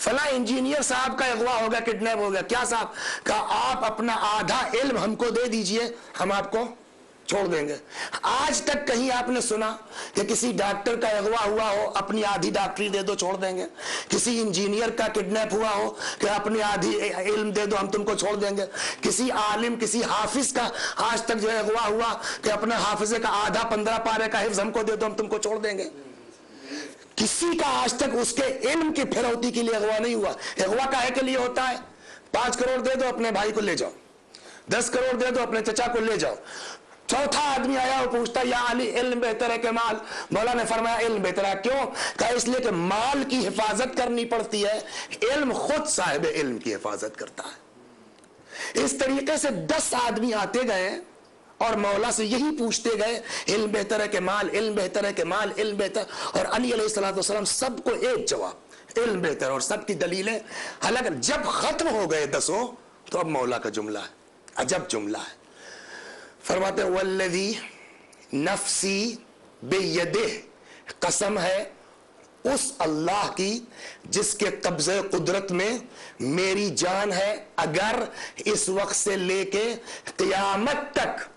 फला इंजीनियर साहब का अगवा हो गया, किडनैप हो गया। क्या साहब? कहा आप अपना आधा इल्म हमको दे दीजिए, हम आपको छोड़ देंगे। आज तक कहीं आपने सुना कि किसी डॉक्टर का अगवा हुआ हो, अपनी आधी डॉक्टरी दे दो, छोड़ देंगे? किसी इंजीनियर का किडनैप हुआ हो कि अपनी आधी इल्म दे दो, हम तुमको छोड़ देंगे? किसी आलिम, किसी हाफिज का आज तक जो है अगवा हुआ कि अपने हाफिजे का आधा 15 पारे का हिफ्ज हमको दे दो, हम तुमको छोड़ देंगे? किसी का आज तक उसके इल्म की फिरौती के लिए अगवा नहीं हुआ। अगवा काहे के लिए होता है? 5 करोड़ दे दो, अपने भाई को ले जाओ। 10 करोड़ दे दो, अपने चचा को ले जाओ। चौथा आदमी आया, वो पूछता या अली इल्म बेहतर है कि माल? मौला ने फरमाया इल्म बेहतर है। क्यों? कहा इसलिए कि माल की हिफाजत करनी पड़ती है, इल्म खुद साहिब इल्म की हिफाजत करता है। इस तरीके से 10 आदमी आते गए और मौला से यही पूछते गए, इल्म बेहतर है कि माल, इल्म बेहतर है कि माल, इल्म बेहतर। और अली अलैहिस्सलाम सबको एक जवाब, इल्म बेहतर, और सबकी दलीलें अलग। जब खत्म हो गए 10, तो अब मौला का जुमला है, अजब जुमला है। फरमाते वल्लज़ी नफ्सी बियदिह, कसम है उस अल्लाह की जिसके कब्ज़े कुदरत में मेरी जान है, अगर इस वक्त से लेके क़यामत तक,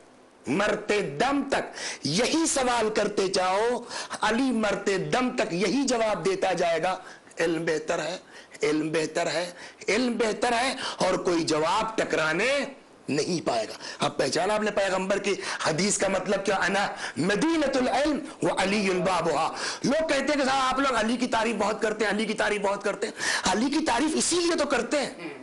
मरते दम तक यही सवाल करते जाओ, अली मरते दम तक यही जवाब देता जाएगा, इल्म बेहतर है, इल्म बेहतर है, इल्म बेहतर है, और कोई जवाब टकराने नहीं पाएगा। अब पहचाना आपने पैगंबर की हदीस का मतलब क्या? अना मदीनतुल इल्म व अलीयुल बाबुहा। लोग कहते हैं कि साहब आप लोग अली की तारीफ बहुत करते हैं, अली की तारीफ बहुत करते हैं। अली की तारीफ इसीलिए तो करते हैं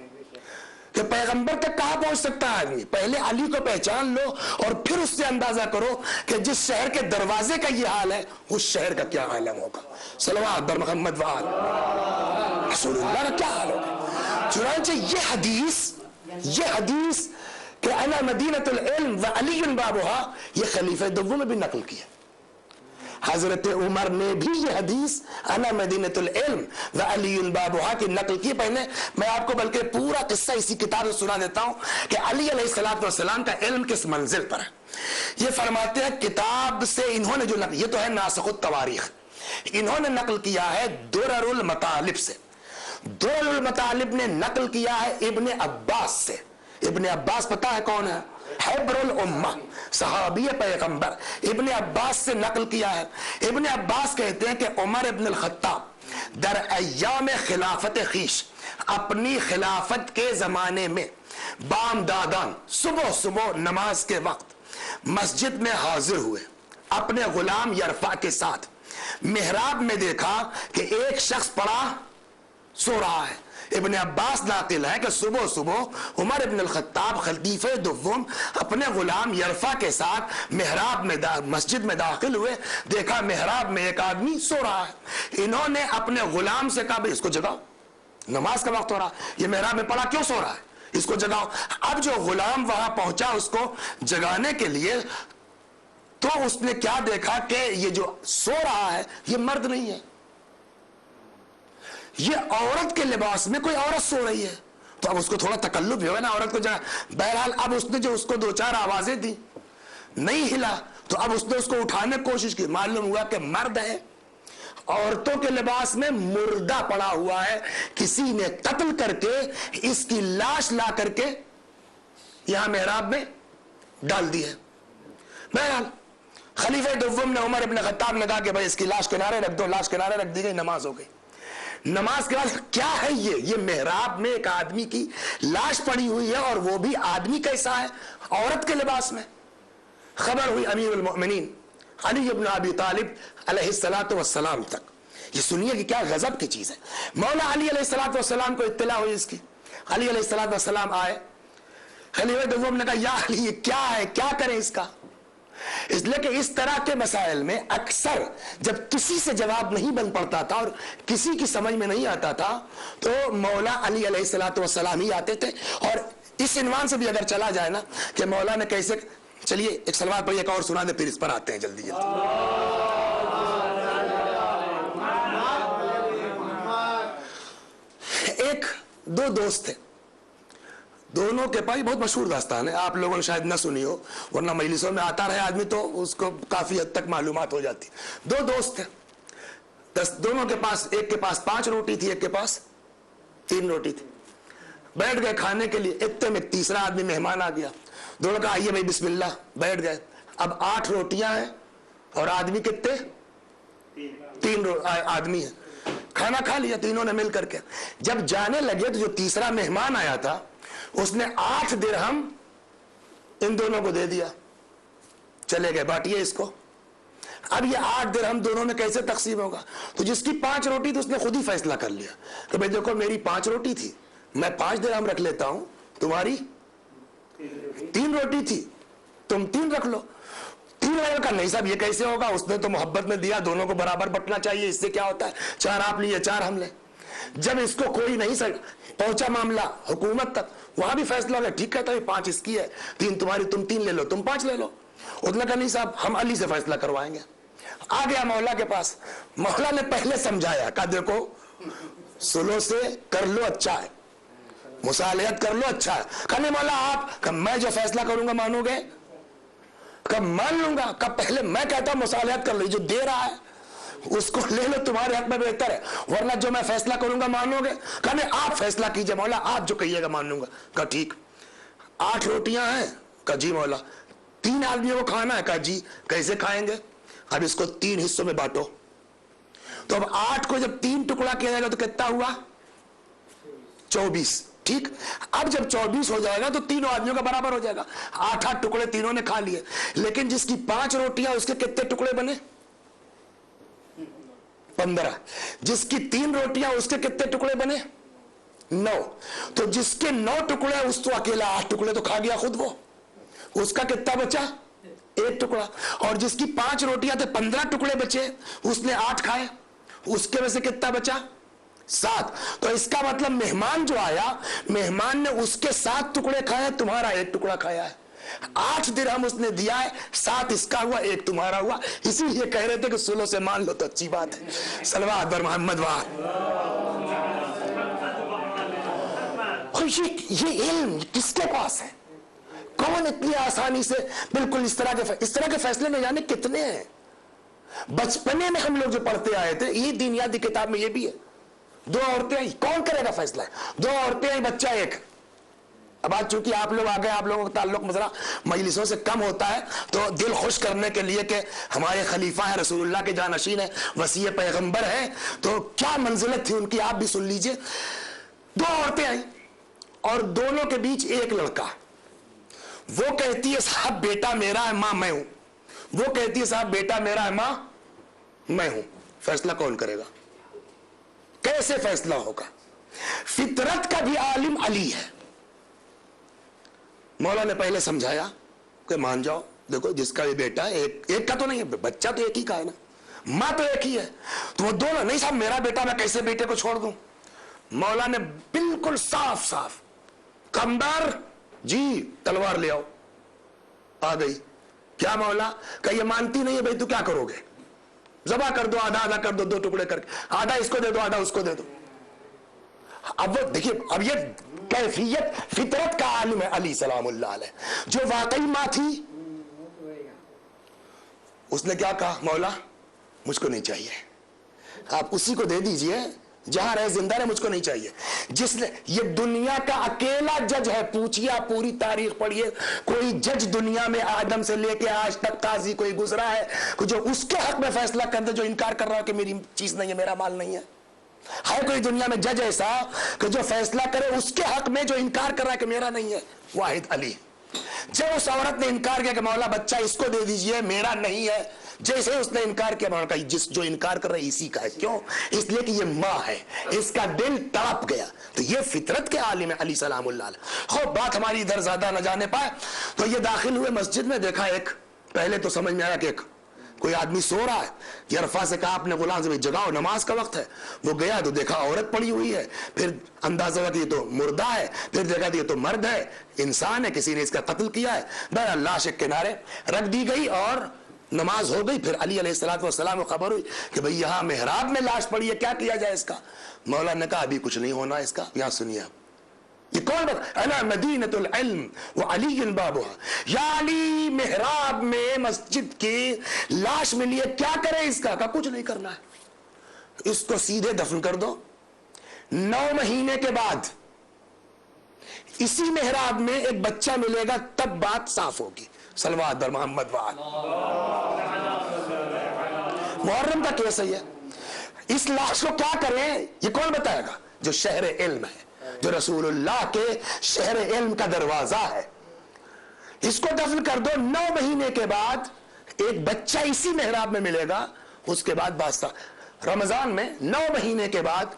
कि पैगंबर तक कहां पहुंच सकता है आदमी। पहले अली को पहचान लो और फिर उससे अंदाजा करो कि जिस शहर के दरवाजे का ये हाल है, उस शहर का क्या आलम होगा। सल्लल्लाहु अलैहि मोहम्मद व रसूलुल्लाह का क्या हाल होगा। चुनांचे ये हदीस कि अना मदीनतुल इल्म व अलीयुल बाबुहा, ये खलीफा दुव्वम में भी नकल किया। हजरत उमर ने भी ये हदीस अना मदीनतुल इल्म व अलीयुल बाबुहा की नकल की। पहले मैं आपको बल्कि पूरा किस्सा इसी किताब से सुना देता हूं कि अली अलैहिस्सलाम का इल्म किस मंजिल पर है। ये फरमाते हैं किताब से इन्होंने जो नकल, ये तो है नासिखुत तवारीख, इन्होंने नकल किया है दुररुल मतालिब से। दुररुल मतालिब ने नकल किया है इब्ने अब्बास से। इब्ने अब्बास पता है कौन है? हिब्रुल उम्मा, सहाबी पैगंबर। इब्ने अब्बास से नकल किया है। इब्ने अब्बास कहते हैं कि उमर इब्न अल-खत्ताब दर अय्याम खिलाफत खीश, अपनी खिलाफत के जमाने में बामदादान सुबह सुबह नमाज के वक्त मस्जिद में हाजिर हुए अपने गुलाम यरफा के साथ। मेहराब में देखा कि एक शख्स पड़ा सो रहा है। इब्न अब्बास नाकिल है कि सुबह सुबह उमर इब्न अल-खत्ताब खलीफे दुव्वम अपने गुलाम यरफा के साथ मेहराब में मस्जिद में दाखिल हुए। देखा मेहराब में एक आदमी सो रहा है। इन्होंने अपने गुलाम से कहा भाई इसको जगाओ, नमाज का वक्त हो रहा, ये मेहराब में पड़ा क्यों सो रहा है, इसको जगाओ। अब जो गुलाम वहां पहुंचा उसको जगाने के लिए, तो उसने क्या देखा कि ये जो सो रहा है ये मर्द नहीं है, ये औरत के लिबास में कोई औरत सो रही है। तो अब उसको थोड़ा तकल्लुफ है ना औरत को जगा। बहरहाल अब उसने जो उसको 2-4 आवाजें दी, नहीं हिला, तो अब उसने उसको उठाने की कोशिश की। मालूम हुआ कि मर्द है, औरतों के लिबास में मुर्दा पड़ा हुआ है, किसी ने कत्ल करके इसकी लाश ला करके यहां मेहराब में डाल दी है। बहरहाल खलीफे दुव्वम ने उमर इब्न खत्ताब ने कहा कि भाई इसकी लाश किनारे रख दो। लाश किनारे रख दी गई, नमाज हो गई। नमाज के बाद क्या है ये मेहराब में एक आदमी की लाश पड़ी हुई है, और वो भी आदमी कैसा है, औरत के लिबास में। खबर हुई अमीरुल मोमिनीन अली इब्न अबी तालिब अलैहिस्सलातु वस्सलाम तक। ये सुनिए कि क्या गजब की चीज है। मौला अली अलैहिस्सलातु वस्सलाम को इत्तला हुई इसकी। अली अलैहिस्सलातु वस्सलाम आए, खलीफा दुव्वम ने कहा या अली ये क्या है, क्या करें इसका। इसलिए कि इस तरह के मसाइल में अक्सर जब किसी से जवाब नहीं बन पड़ता था और किसी की समझ में नहीं आता था, तो मौला अली अलैहिस्सलातु वस्सलाम ही आते थे। और इस इन्वान से भी अगर चला जाए ना कि मौला ने कैसे, चलिए एक सलवात पढ़िए एक और सुना दे, फिर इस पर आते हैं जल्दी जल्दी। एक दो दोस्त थे, दोनों के पास, बहुत मशहूर दास्तान है, आप लोगों ने शायद ना सुनी हो, वरना मजलिसों में आता रहे आदमी तो उसको काफी हद तक मालूमात हो जाती। दो दोस्त थे, दोनों के पास, एक के पास 5 रोटी थी, एक के पास 3 रोटी थी। बैठ गए खाने के लिए, इतने में तीसरा आदमी मेहमान आ गया। दोनों कहा आइए भाई बिस्मिल्लाह, बैठ गए। अब 8 रोटियां हैं और आदमी कितने? 3 आदमी है। खाना खा लिया तीनों ने मिल करके। जब जाने लगे तो जो तीसरा मेहमान आया था उसने 8 दिरहम इन दोनों को दे दिया, चले गए बांटिए इसको। अब ये 8 दिरहम दोनों में कैसे तकसीम होगा? तो जिसकी 5 रोटी थी उसने खुद ही फैसला कर लिया कि भाई देखो मेरी 5 रोटी थी, मैं 5 दिरहम रख लेता हूं, तुम्हारी 3 रोटी थी, तुम 3 रख लो। 3 लेवल का नहीं साहब ये कैसे होगा, उसने तो मोहब्बत में दिया, दोनों को बराबर बंटना चाहिए, इससे क्या होता है, 4 आप लिए 4 हम ले। जब इसको कोई नहीं पहुंचा मामला हुकूमत तक, वहां भी फैसला हो गया, ठीक कहता है 5 इसकी है, 3 तुम्हारी, तुम 3 ले लो, तुम 5 ले लो। उसने कहा नहीं साहब हम अली से फैसला करवाएंगे। आ गया मौला के पास, मौला ने पहले समझाया, कहा देखो सुलो से कर लो अच्छा है, मुसालिहत कर लो अच्छा है। कहा नहीं मौला आप, कब मैं जो फैसला करूंगा मानोगे? कब मान लूंगा, कब पहले मैं कहता हूं मुसालिहत कर लो, जो दे रहा है उसको ले लो, तुम्हारे हक में बेहतर है, वरना जो मैं फैसला करूंगा मानोगे? कहा नहीं आप फैसला कीजिए मौला, आप जो कहिएगा मान लूंगा। कहा ठीक। 8 रोटियां हैं? कहा जी मौला। 3 आदमियों को खाना है? कहा जी। कैसे खाएंगे? अब इसको 3 हिस्सों में बांटो। तो अब 8 को जब 3 टुकड़ा किया जाएगा तो कितना हुआ? 24। ठीक। अब जब 24 हो जाएगा तो तीनों आदमियों का बराबर हो जाएगा। 8-8 टुकड़े तीनों ने खा लिए। लेकिन जिसकी 5 रोटियां उसके कितने टुकड़े बने? 15। जिसकी 3 रोटियां उसके कितने टुकड़े बने? 9। तो जिसके 9 टुकड़े उस तो अकेला 8 टुकड़े तो खा गया खुद वो, उसका कितना बचा? 1 टुकड़ा। और जिसकी 5 रोटियां थे 15 टुकड़े बचे, उसने 8 खाए, उसके में से कितना बचा? 7। तो इसका मतलब मेहमान जो आया, मेहमान ने उसके 7 टुकड़े खाए, तुम्हारा 1 टुकड़ा खाया है। 8 दिरहम उसने दिया है, 7 इसका हुआ, 1 तुम्हारा हुआ। इसीलिए कह रहे थे कि सुलो से मान लो तो अच्छी बात है। सलवात बर मोहम्मद वाह। ये इल्म किसके पास है? कौन इतनी आसानी से बिल्कुल इस तरह के फैसले न जाने कितने हैं। बचपने में हम लोग जो पढ़ते आए थे, ये दीनियाती किताब में ये भी है। 2 औरतें आई, कौन करेगा फैसला? 2 औरतें आई, बच्चा 1। अब आज चूंकि आप लोग आ गए, आप लोगों का ताल्लुक मजरा मजलिसों से कम होता है, तो दिल खुश करने के लिए कि हमारे खलीफा है, रसूलुल्लाह के जानशीन है, वसीय पैगंबर है, तो क्या मंजिलत थी उनकी आप भी सुन लीजिए। 2 औरतें आई और दोनों के बीच एक लड़का। वो कहती है साहब बेटा मेरा है, मां मैं हूं। वो कहती है साहब बेटा मेरा है, मां मैं हूं। फैसला कौन करेगा? कैसे फैसला होगा? फितरत का भी आलिम अली है। मौला ने पहले समझाया कि मान जाओ, देखो जिसका भी बेटा है, एक का तो नहीं है, बच्चा तो एक ही का है ना, मां तो एक ही है, तो वो दोनों नहीं साहब मेरा बेटा, मैं कैसे बेटे को छोड़ दूं? मौला ने बिल्कुल साफ साफ, कमदार जी तलवार ले आओ। आ गई। क्या मौला? कहिए मानती नहीं है भाई, तू क्या करोगे? ज़बा कर दो, आधा आधा कर दो, 2 टुकड़े करके, आधा इसको दे दो, आधा उसको दे दो। अब वो देखिए, अब ये कैफियत फितरत का आलिम है अली सलामुल्लाह अलैह, जो वाकई मां थी। उसने क्या कहा? मौला मुझको नहीं चाहिए, आप उसी को दे दीजिए, जहां रहे जिंदा रहे, मुझको नहीं चाहिए। जिसने, ये दुनिया का अकेला जज है, पूछिए आप पूरी तारीख पढ़िए, कोई जज दुनिया में आदम से लेके आज तक काजी कोई गुजरा है जो उसके हक में फैसला कर दे, जो इनकार कर रहा है कि मेरी चीज नहीं है, मेरा माल नहीं है? है कोई दुनिया में जज ऐसा कि जो फैसला करे उसके हक में, जो इनकार कर रहा है कि मेरा नहीं है? वाहिद अली। जब उस औरत ने इनकार किया कि मौला बच्चा इसको दे दीजिए, मेरा नहीं है, जैसे उसने इनकार किया, मौला कहा जिस जो इनकार कर रहा है इसी का है। क्यों? इसलिए कि ये मां है, इसका दिल तड़प गया। तो ये फितरत के आलिम है अली सलामुल्लाह अलैह। खूब बात हमारी इधर ज्यादा न जाने पाए, तो ये दाखिल हुए मस्जिद में, देखा एक, पहले तो समझ में आया कि कोई आदमी सो रहा है। यरफा से कहा अपने गुलाम से जगाओ, नमाज का वक्त है। वो गया तो देखा औरत पड़ी हुई है, फिर अंदाजा हुआ कि ये तो मुर्दा है, फिर देखा ये तो मर्द है, इंसान है, किसी ने इसका कत्ल किया है। बहरहाल लाश के किनारे रख दी गई और नमाज हो गई। फिर अली अलैहिस्सलाम को खबर हुई कि भाई यहाँ मेहराब में लाश पड़ी है, क्या किया जाए इसका? मौला ने कहा अभी कुछ नहीं होना इसका, यहाँ सुनिए। ये कौन बता? अना मदीनतुल इल्म व अली बाबुहा, या अली मेहराब में मस्जिद की लाश मिली है, क्या करे इसका? का कुछ नहीं करना है, इसको सीधे दफन कर दो, 9 महीने के बाद इसी मेहराब में एक बच्चा मिलेगा, तब बात साफ होगी। सलवात बर मोहम्मद वाल। मुहर्रम का केस है ये। इस लाश को क्या करें ये कौन बताएगा? जो शहर इल्म है, जो रसूलुल्लाह के शहर इल्म का दरवाजा है। इसको दफन कर दो, 9 महीने के बाद एक बच्चा इसी मेहराब में मिलेगा। उसके बाद वास्ता रमजान में 9 महीने के बाद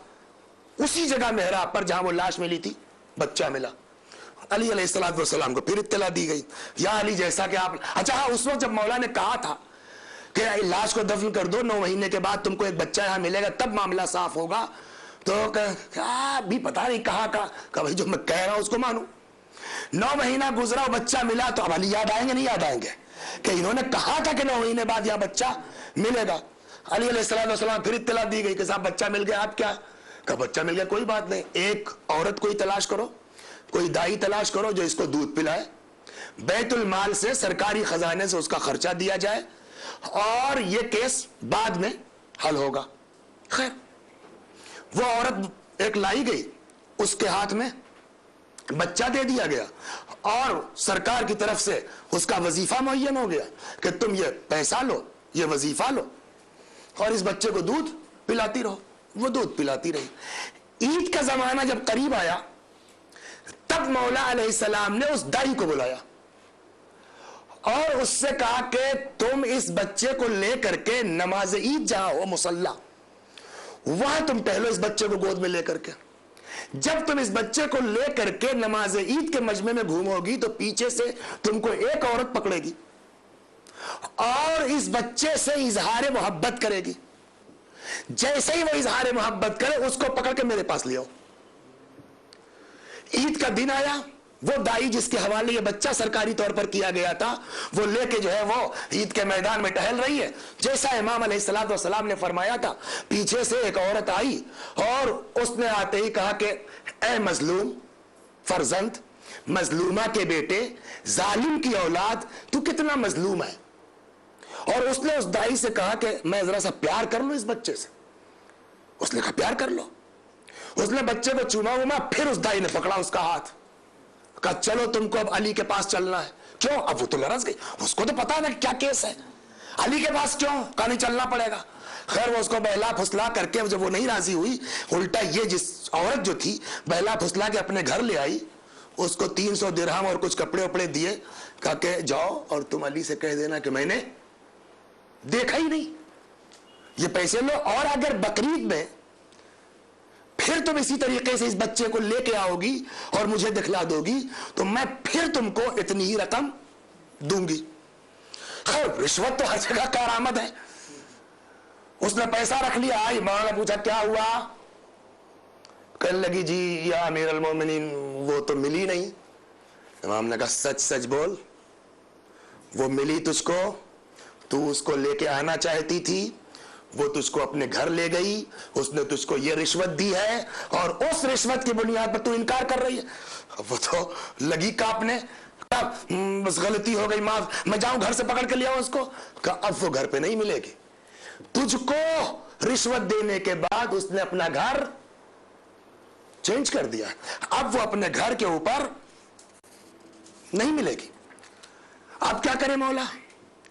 उसी जगह मेहराब पर जहां वो लाश मिली थी बच्चा मिला। अली अलैहिस्सलाम को फिर इत्तला दी गई, या अली जैसा कि आप, अच्छा हाँ, उस वक्त जब मौला ने कहा था कि लाश को दफन कर दो, 9 महीने के बाद तुमको एक बच्चा यहां मिलेगा, तब मामला साफ होगा, तो भी पता नहीं कहा का भाई जो मैं कह रहा हूं उसको मानू। 9 महीना गुजरा, बच्चा मिला, तो अब अली याद आएंगे नहीं याद आएंगे कि इन्होंने कहा था कि 9 महीने बाद यहां बच्चा मिलेगा। अली अलैहिस्सलाम फिर इत्तला दी गई कि साहब बच्चा मिल गया, आप क्या का बच्चा मिल गया, कोई बात नहीं, एक औरत कोई तलाश करो, कोई दाई तलाश करो जो इसको दूध पिलाए, बैतुल माल से, सरकारी खजाने से उसका खर्चा दिया जाए, और ये केस बाद में हल होगा। खैर वो औरत एक लाई गई, उसके हाथ में बच्चा दे दिया गया, और सरकार की तरफ से उसका वजीफा मुअय्यन हो गया कि तुम ये पैसा लो, ये वजीफा लो, और इस बच्चे को दूध पिलाती रहो। वो दूध पिलाती रही। ईद का जमाना जब करीब आया, तब मौला अलैहिस्सलाम ने उस दाई को बुलाया और उससे कहा कि तुम इस बच्चे को लेकर के नमाज ईद जहां हो मुसल्ला, वहां तुम टहलो इस बच्चे को गोद में लेकर के। जब तुम इस बच्चे को लेकर के नमाज ईद के मजमे में घूमोगी तो पीछे से तुमको एक औरत पकड़ेगी और इस बच्चे से इजहार मोहब्बत करेगी। जैसे ही वो इजहार मोहब्बत करे, उसको पकड़ के मेरे पास ले आओ। ईद का दिन आया, वो दाई जिसके हवाले ये बच्चा सरकारी तौर पर किया गया था, वो लेके जो है वो ईद के मैदान में टहल रही है। जैसा इमाम अलैहिस्सलाम ने फरमाया था, पीछे से एक औरत आई और उसने आते ही कहा कि ए मजलूम फरजंद, मजलूमा के बेटे, जालिम की औलाद, तू कितना मजलूम है। और उसने उस दाई से कहा कि मैं जरा सा प्यार कर लूं इस बच्चे से। उसने कहा प्यार कर लो। उसने बच्चे को चूमा उमा, फिर उस दाई ने पकड़ा उसका हाथ, कहा चलो तुमको अब अली के पास चलना है। क्यों? अब वो तो लरस गई, उसको तो पता है ना क्या केस है, अली के पास क्यों? कहा नहीं चलना पड़ेगा। खैर वो उसको बहला फुसला करके, जब वो नहीं राजी हुई, उल्टा ये जिस औरत जो थी बहला फुसला के अपने घर ले आई, उसको 300 दिरहम और कुछ कपड़े उपड़े दिए, कहा के जाओ और तुम अली से कह देना कि मैंने देखा ही नहीं, ये पैसे लो, और अगर बकरीद में फिर तुम इसी तरीके से इस बच्चे को लेके आओगी और मुझे दिखला दोगी तो मैं फिर तुमको इतनी ही रकम दूंगी। खैर रिश्वत तो हर जगह करामद है। उसने पैसा रख लिया। आई मौलाना पूछा क्या हुआ? कहने लगी जी या अमीर अल मोमिनीन वो तो मिली नहीं। इमाम ने कहा सच सच बोल, वो मिली तुझको, तू उसको लेके आना चाहती थी, वो तुझको अपने घर ले गई, उसने तुझको ये रिश्वत दी है और उस रिश्वत की बुनियाद पर तू इनकार कर रही है। वो तो लगी कांपने, बस गलती हो गई, माफ, मैं जाऊं घर से पकड़ के ले आऊं उसको। कहा अब वो घर पे नहीं मिलेगी। तुझको रिश्वत देने के बाद उसने अपना घर चेंज कर दिया, अब वो अपने घर के ऊपर नहीं मिलेगी। अब क्या करें मौला?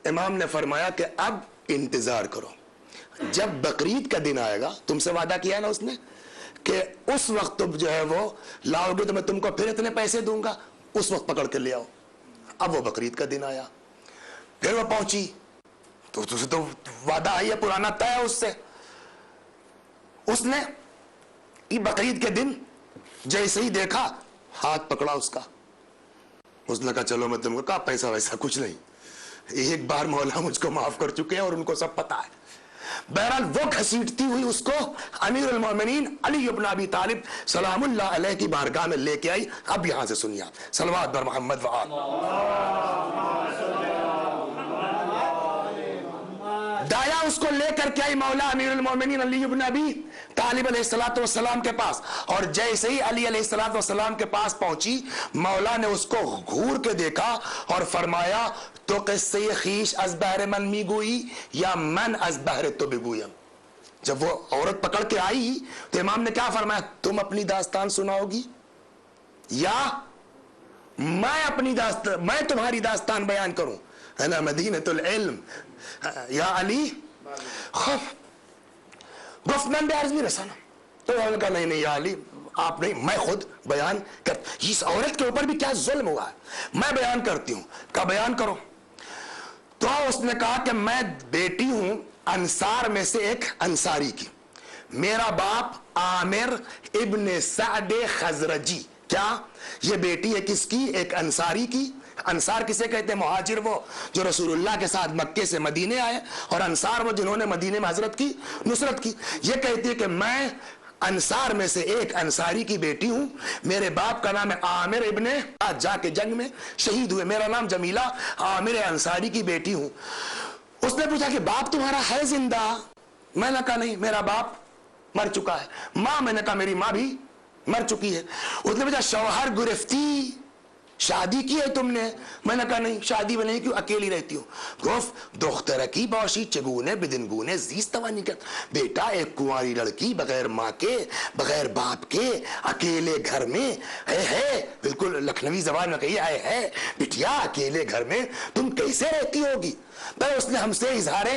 इमाम ने फरमाया कि अब इंतजार करो, जब बकरीद का दिन आएगा, तुमसे वादा किया ना उसने कि उस वक्त तुम जो है वो लाओगे तो मैं तुमको फिर इतने पैसे दूंगा, उस वक्त पकड़ के ले आओ। अब वो बकरीद का दिन आया, फिर वो पहुंची तो तुझे तो वादा आई है, पुराना तय है उससे। उसने बकरीद के दिन जैसे ही देखा, हाथ पकड़ा उसका। उसने कहा चलो मैं तुमको, कहा पैसा वैसा कुछ नहीं, एक बार मौला मुझको माफ कर चुके हैं और उनको सब पता है। बहरहाल वो घसीटती हुई उसको अमीर अल मोमिनीन अली इब्न अबी तालिब सलामुल्लाह अलैह की बारगाह में लेके आई। अब यहां से सुनिए आप, सलवात बर मोहम्मद व आल। दाया उसको लेकर के आई मौला अमीर अल मोमिनीन अली इब्न अबी तालिब अलैहिस्सलातु वस्सलाम के पास, और जैसे ही अली अलैहिस्सलातु वस्सलाम के पास पहुंची, मौला ने उसको घूर के देखा और फरमाया तो किस्से खीश अज बहर मन मी गोई या मन अज बहर तो बिगुयम। जब वो औरत पकड़ के आई तो इमाम ने क्या फरमाया, तुम अपनी दास्तान सुनाओगी या मैं तुम्हारी दास्तान बयान करूं, है ना, मदीनतुल इल्म या अली गफ्तमंद अर्ज भी रसाना। तो उन्होंने कहा नहीं नहीं या अली आप नहीं, मैं खुद बयान कर, इस औरत के ऊपर भी क्या जुल्म हुआ है, मैं बयान करती हूं। का बयान करो। तो उसने कहा कि मैं बेटी हूं अंसार में से एक अंसारी की, मेरा बाप आमिर इब्ने सअद खजरजी। क्या ये बेटी है किसकी? एक अंसारी की। अंसार किसे कहते हैं? मुहाजिर वो जो रसूलुल्लाह के साथ मक्के से मदीने आए, और अंसार वो जिन्होंने मदीने में हजरत की नुसरत की। ये कहती है कि मैं अंसार में से एक अंसारी की बेटी हूं, मेरे बाप का नाम है आमिर इब्ने, आज जाके जंग में शहीद हुए, मेरा नाम जमीला, आमिर अंसारी की बेटी हूं। उसने पूछा कि बाप तुम्हारा है जिंदा? मैंने कहा नहीं, मेरा बाप मर चुका है। मां? मैंने कहा मेरी मां भी मर चुकी है। उसने पूछा शौहर गुरफ्ती, शादी की है तुमने? मैंने कहा नहीं, शादी में नहीं, क्यों, अकेली रहती हूँ। गोफ दोख्तर की बौशी चगुने बिदिनगुने जीस तवानी कर, बेटा एक कुंवारी लड़की बगैर माँ के बगैर बाप के अकेले घर में है बिल्कुल लखनवी जबान में कही है बिटिया, अकेले घर में तुम कैसे रहती होगी? तो उसने हमसे इजहार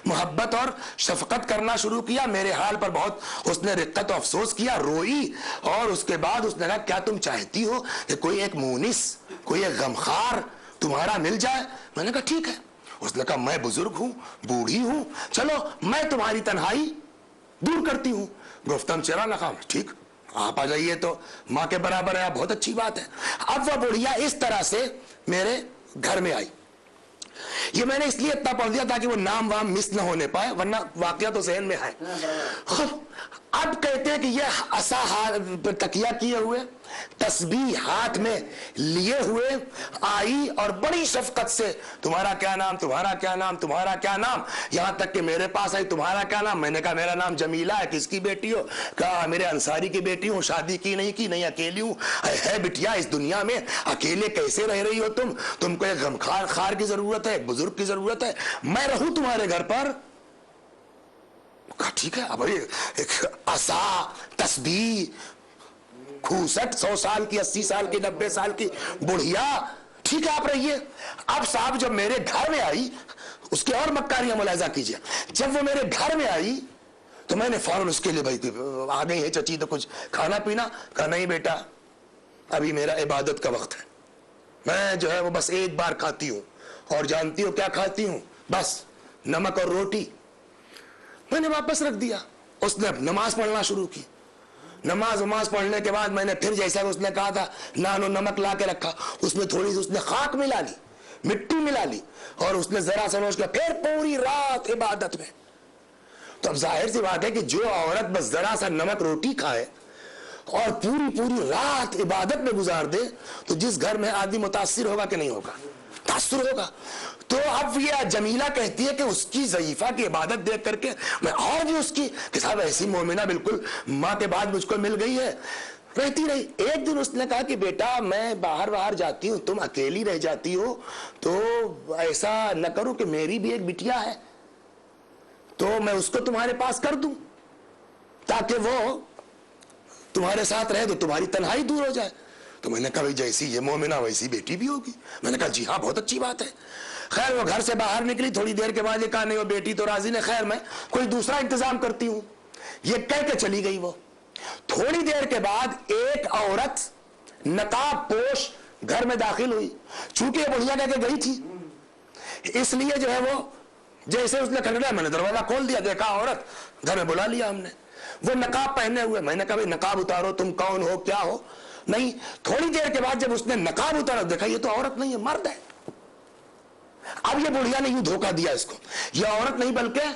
मोहब्बत और शफकत करना शुरू किया। मेरे हाल पर बहुत उसने रिक्कत और अफसोस किया, रोई, और उसके बाद उसने कहा क्या तुम चाहती हो कि कोई एक मुनिस, कोई एक गमखार तुम्हारा मिल जाए? मैंने कहा ठीक है। उसने कहा मैं बुजुर्ग हूं, बूढ़ी हूं, चलो मैं तुम्हारी तन्हाई दूर करती हूं। गुफ्तम चेहरा ना कहा ठीक, आप आ जाइए तो माँ के बराबर है, बहुत अच्छी बात है। अब वह बुढ़िया इस तरह से मेरे घर में आई। ये मैंने इसलिए इतना पढ़ दिया ताकि वो नाम वाम मिस न होने पाए, वरना वाकया तो जहन में है। अब कहते हैं कि ये असा हाथ पर तकिया किए हुए, तस्बीह हाथ में लिए हुए आई और बड़ी शफकत से तुम्हारा क्या नाम, तुम्हारा क्या नाम, तुम्हारा क्या नाम, यहां तक कि मेरे पास आई, तुम्हारा क्या नाम? मैंने कहा मेरा नाम जमीला है। किसकी बेटी हो? कहा मेरे अंसारी की बेटी हूं, शादी की नहीं, अकेली हूं। है बिटिया इस दुनिया में अकेले कैसे रह रही हो तुम? तुमको एक गमखार खार की जरूरत है, एक बुजुर्ग की जरूरत है, मैं रहूं तुम्हारे घर पर? कहा ठीक है। अब एक असा तस्बीह खूसट 100 साल की, 80 साल की, 90 साल की बुढ़िया, ठीक है आप रहिए। अब साहब जब मेरे घर में आई, उसके और मक्कारियां मुलाजा कीजिए। जब वो मेरे घर में आई तो मैंने फौरन उसके लिए, भाई आ गई है चची तो कुछ खाना पीना? कहा नहीं बेटा, अभी मेरा इबादत का वक्त है, मैं जो है वो बस एक बार खाती हूं, और जानती हो क्या खाती हूं? बस नमक और रोटी। मैंने वापस रख दिया। उसने नमाज पढ़ना शुरू की। नमाज पढ़ने के बाद मैंने फिर जैसा उसने कहा था नानो नमक ला के रखा, उसमें थोड़ी सी उसने खाक मिला ली, मिट्टी मिला ली, और उसने जरा सा नोश किया, फिर पूरी रात इबादत में। तो अब जाहिर सी बात है कि जो औरत बस जरा सा नमक रोटी खाए और पूरी रात इबादत में गुजार दे, तो जिस घर में आदमी मुतासिर होगा कि नहीं होगा? तासुर होगा। तो अब ये जमीला कहती है कि उसकी ज़ईफा की इबादत देख करके मैं और भी उसकी कि साहब ऐसी मोमिना बिल्कुल माँ के बाद मुझको मिल गई है, रहती रही। एक दिन उसने कहा कि बेटा मैं बाहर जाती हूँ, तुम अकेली रह जाती हो, तो ऐसा न करो कि मेरी भी एक बिटिया है, तो मैं उसको तुम्हारे पास कर दूं ताकि वो तुम्हारे साथ रहे, तो तुम्हारी तन्हाई दूर हो जाए। तो मैंने कहा भाई जैसी ये मोमिना वैसी बेटी भी होगी। मैंने कहा जी हाँ बहुत अच्छी बात है। खैर वो घर से बाहर निकली, थोड़ी देर के बाद ये कहा नहीं वो बेटी तो राजी नहीं, खैर मैं कोई दूसरा इंतजाम करती हूं, ये कह के चली गई। वो थोड़ी देर के बाद एक औरत नकाब पोश घर में दाखिल हुई। चूंकि बुढ़िया कह के गई थी, इसलिए जो है वो जैसे उसने खटखटाया, मैंने दरवाजा खोल दिया, देखा औरत, घर में बुला लिया हमने। वो नकाब पहने हुए। मैंने कहा भाई नकाब उतारो, तुम कौन हो, क्या हो? नहीं। थोड़ी देर के बाद जब उसने नकाब उतारा, देखा ये तो औरत नहीं है, मर्द है। अब ये बुढ़िया ने यूं धोखा दिया इसको, ये औरत नहीं बल्कि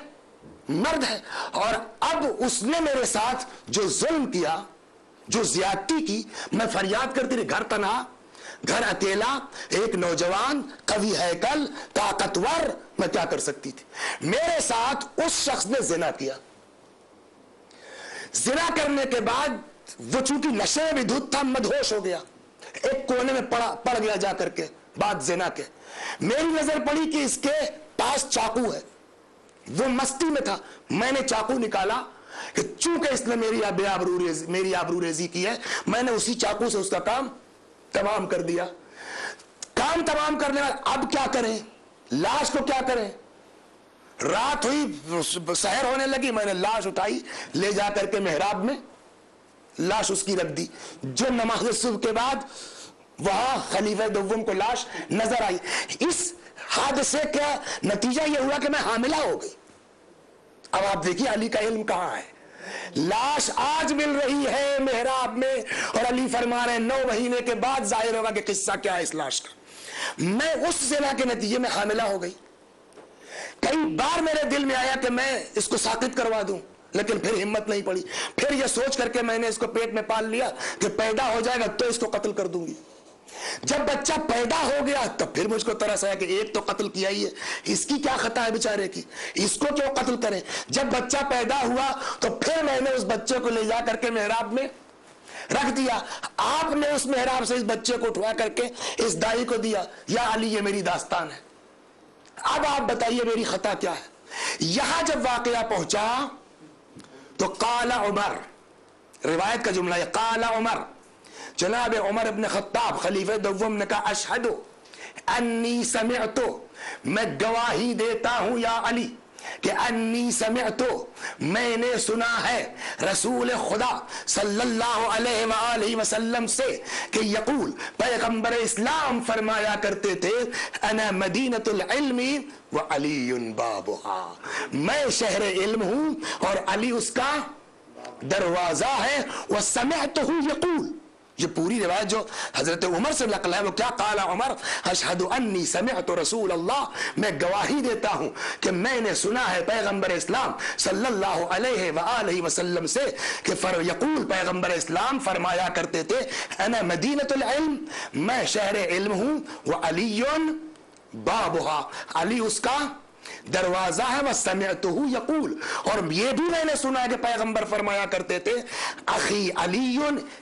मर्द है। और अब उसने मेरे साथ जो जुल्म किया, जो ज्यादती की, मैं फरियाद करती रही, घर तन्हा, घर अकेला, एक नौजवान कवि हैकल ताकतवर, मैं क्या कर सकती थी? मेरे साथ उस शख्स ने जिना किया। जिना करने के बाद वो चूंकि नशे में भी धुत था, मदहोश हो गया, एक कोने में पड़ गया जा करके। बात जिना के मेरी नजर पड़ी कि इसके पास चाकू है, वो मस्ती में था, मैंने चाकू निकाला کہ چونکہ اس نے میری آبروریزی کی ہے، میں نے اسی چاقو سے اس کا کام تمام کر دیا۔ کام تمام کرنے والے اب کیا کریں؟ لاش کو کیا کریں؟ رات ہوئی، سحر ہونے لگی، میں نے لاش اٹھائی، لے جا کر کے محراب میں لاش اس کی رکھ دی۔ جو نماز صبح کے بعد وہاں خلیفہ دوم کو لاش نظر آئی۔ اس حادثے کا نتیجہ یہ ہوا کہ میں حاملہ ہو گئی۔ اب آپ دیکھیے علی کا علم کہاں ہے۔ لاش آج مل رہی ہے محراب میں اور علی فرما رہے ہیں 9 مہینے کے بعد ظاہر ہوگا کہ قصہ کیا ہے اس لاش کا۔ میں اس زنا کے نتیجے میں حاملہ ہو گئی۔ کئی بار میرے دل میں آیا کہ میں اس کو ساقط کروا دوں، لیکن پھر ہمت نہیں پڑی۔ پھر یہ سوچ کر کے میں نے اس کو پیٹ میں پال لیا کہ پیدا ہو جائے گا تو اس کو قتل کر دوں گی۔ جب بچہ پیدا ہو گیا تب پھر مجھ کو ترس آیا کہ ایک تو قتل کیا ہی ہے، اس کی کیا خطا ہے بیچارے کی، اس کو کیوں قتل کریں۔ جب بچہ پیدا ہوا تو پھر میں نے اس بچے کو لے جا کر کے محراب میں رکھ دیا۔ آپ نے اس محراب سے اس بچے کو اٹھوا کر کے اس دائی کو دیا۔ یا علی یہ میری داستان ہے، اب آپ بتائیے میری خطا کیا ہے۔ یہاں جب واقعہ پہنچا تو قال عمر، روایت کا جملہ ہے قال عمر، جناب عمر ابن خطاب خلیفہ دوم نے کہا اشہد انی سمعت، میں گواہی دیتا ہوں یا علی کہ انی سمعت، میں نے سنا ہے رسول خدا صلی اللہ علیہ وآلہ وسلم سے کہ یقول، پیغمبر اسلام فرمایا کرتے تھے انا مدینۃ العلم وعلی بابها، میں شہر علم ہوں اور علی اس کا دروازہ ہے۔ وسمعتہ یقول، یہ پوری روایت جو حضرت عمر سے نقل ہے وہ کیا قال عمر اشہد انی سمعت رسول اللہ، میں گواہی دیتا ہوں کہ میں نے سنا ہے پیغمبر اسلام صلی اللہ علیہ وآلہ وسلم سے کہ یقول، پیغمبر اسلام فرمایا کرتے تھے انا مدینۃ العلم، میں شہر علم ہوں، وعلی بابها، علی اس کا دروازہ ہے، وسمعتہ یقول، اور یہ بھی میں نے سنا ہے کہ پیغمبر فرمایا کرتے تھے اخی علی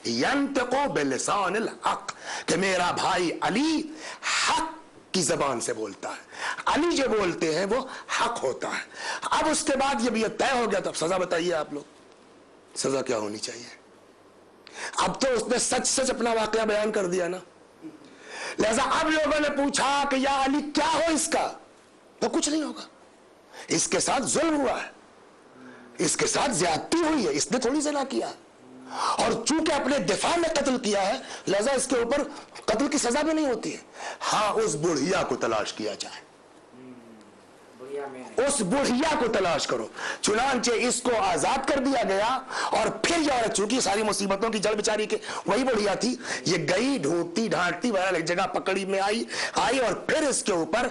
ینطق بلسان الحق، کہ میرا بھائی علی حق کی زبان سے بولتا ہے، علی جو بولتے ہیں وہ حق ہوتا ہے۔ اب اس کے بعد یہ بھی طے ہو گیا، تو اب سزا بتائیے آپ لوگ، سزا کیا ہونی چاہیے؟ اب تو اس نے سچ سچ اپنا واقعہ بیان کر دیا نا، لہذا اب لوگوں نے پوچھا کہ یا علی کیا ہو اس کا، تو کچھ نہیں ہوگا، اس کے ساتھ ظلم ہوا ہے، اس کے ساتھ زیادتی ہوئی ہے، اس نے تھوڑی زنا کیا، اور چونکہ اپنے دفاع میں قتل کیا ہے لہذا اس کے اوپر قتل کی سزا بھی نہیں ہوتی ہے۔ ہاں اس بڑھیا کو تلاش کیا جائے، اس بڑھیا کو تلاش کرو۔ چنانچہ اس کو آزاد کر دیا گیا، اور پھر یہ عورت چونکہ ساری مصیبتوں کی جڑ بیچاری کے وہی بڑھیا تھی، یہ گئی ڈھونڈتی ڈھانٹتی بہرحال ایک جگہ پکڑی میں آئی اور پھر اس کے اوپر